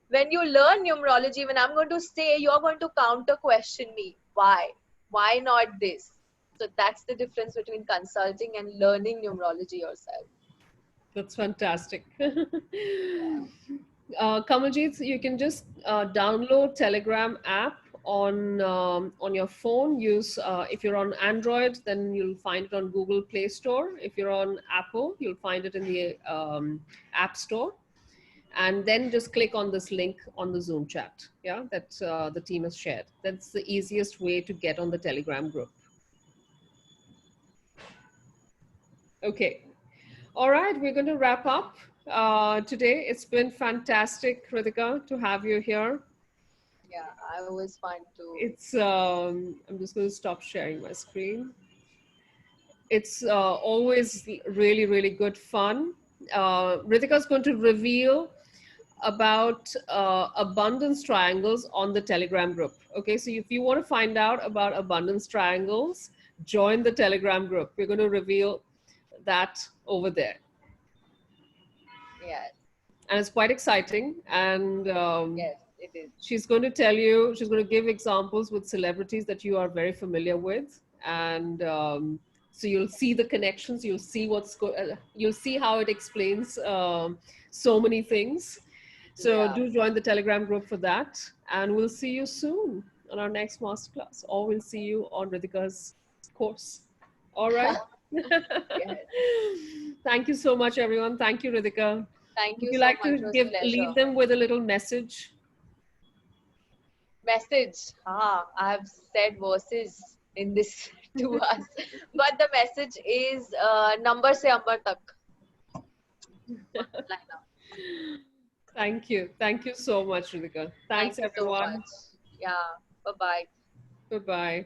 When you learn numerology, when I'm going to say, you're going to counter question me. Why? Why not this? So that's the difference between consulting and learning numerology yourself. That's fantastic. Kamaljeet, you can just download Telegram app on your phone. Use if you're on Android, then you'll find it on Google Play Store. If you're on Apple, you'll find it in the App Store. And then just click on this link on the Zoom chat, yeah, that the team has shared. That's the easiest way to get on the Telegram group. Okay. All right, we're going to wrap up today. It's been fantastic, Ritika, to have you here. Yeah, I was fun too. It's, I'm just going to stop sharing my screen. It's always really, really good fun. Ritika is going to reveal about abundance triangles on the Telegram group. Okay, so if you want to find out about abundance triangles, join the Telegram group. We're going to reveal that over there. Yes. And it's quite exciting. And yes, it is. She's going to tell you, she's going to give examples with celebrities that you are very familiar with. And so you'll see the connections, you'll see you'll see how it explains so many things. So do join the Telegram group for that. And we'll see you soon on our next masterclass, or we'll see you on Ritika's course. All right. Yes. Thank you so much, everyone. Thank you, Ritika. Thank you Would you so like much. to leave them with a little message? Message. I've said verses in this to us. But the message is number se ambar tak. Thank you. Thank you so much, Ritika. Thanks, Thank you so everyone. much. Yeah. Bye bye. Bye-bye.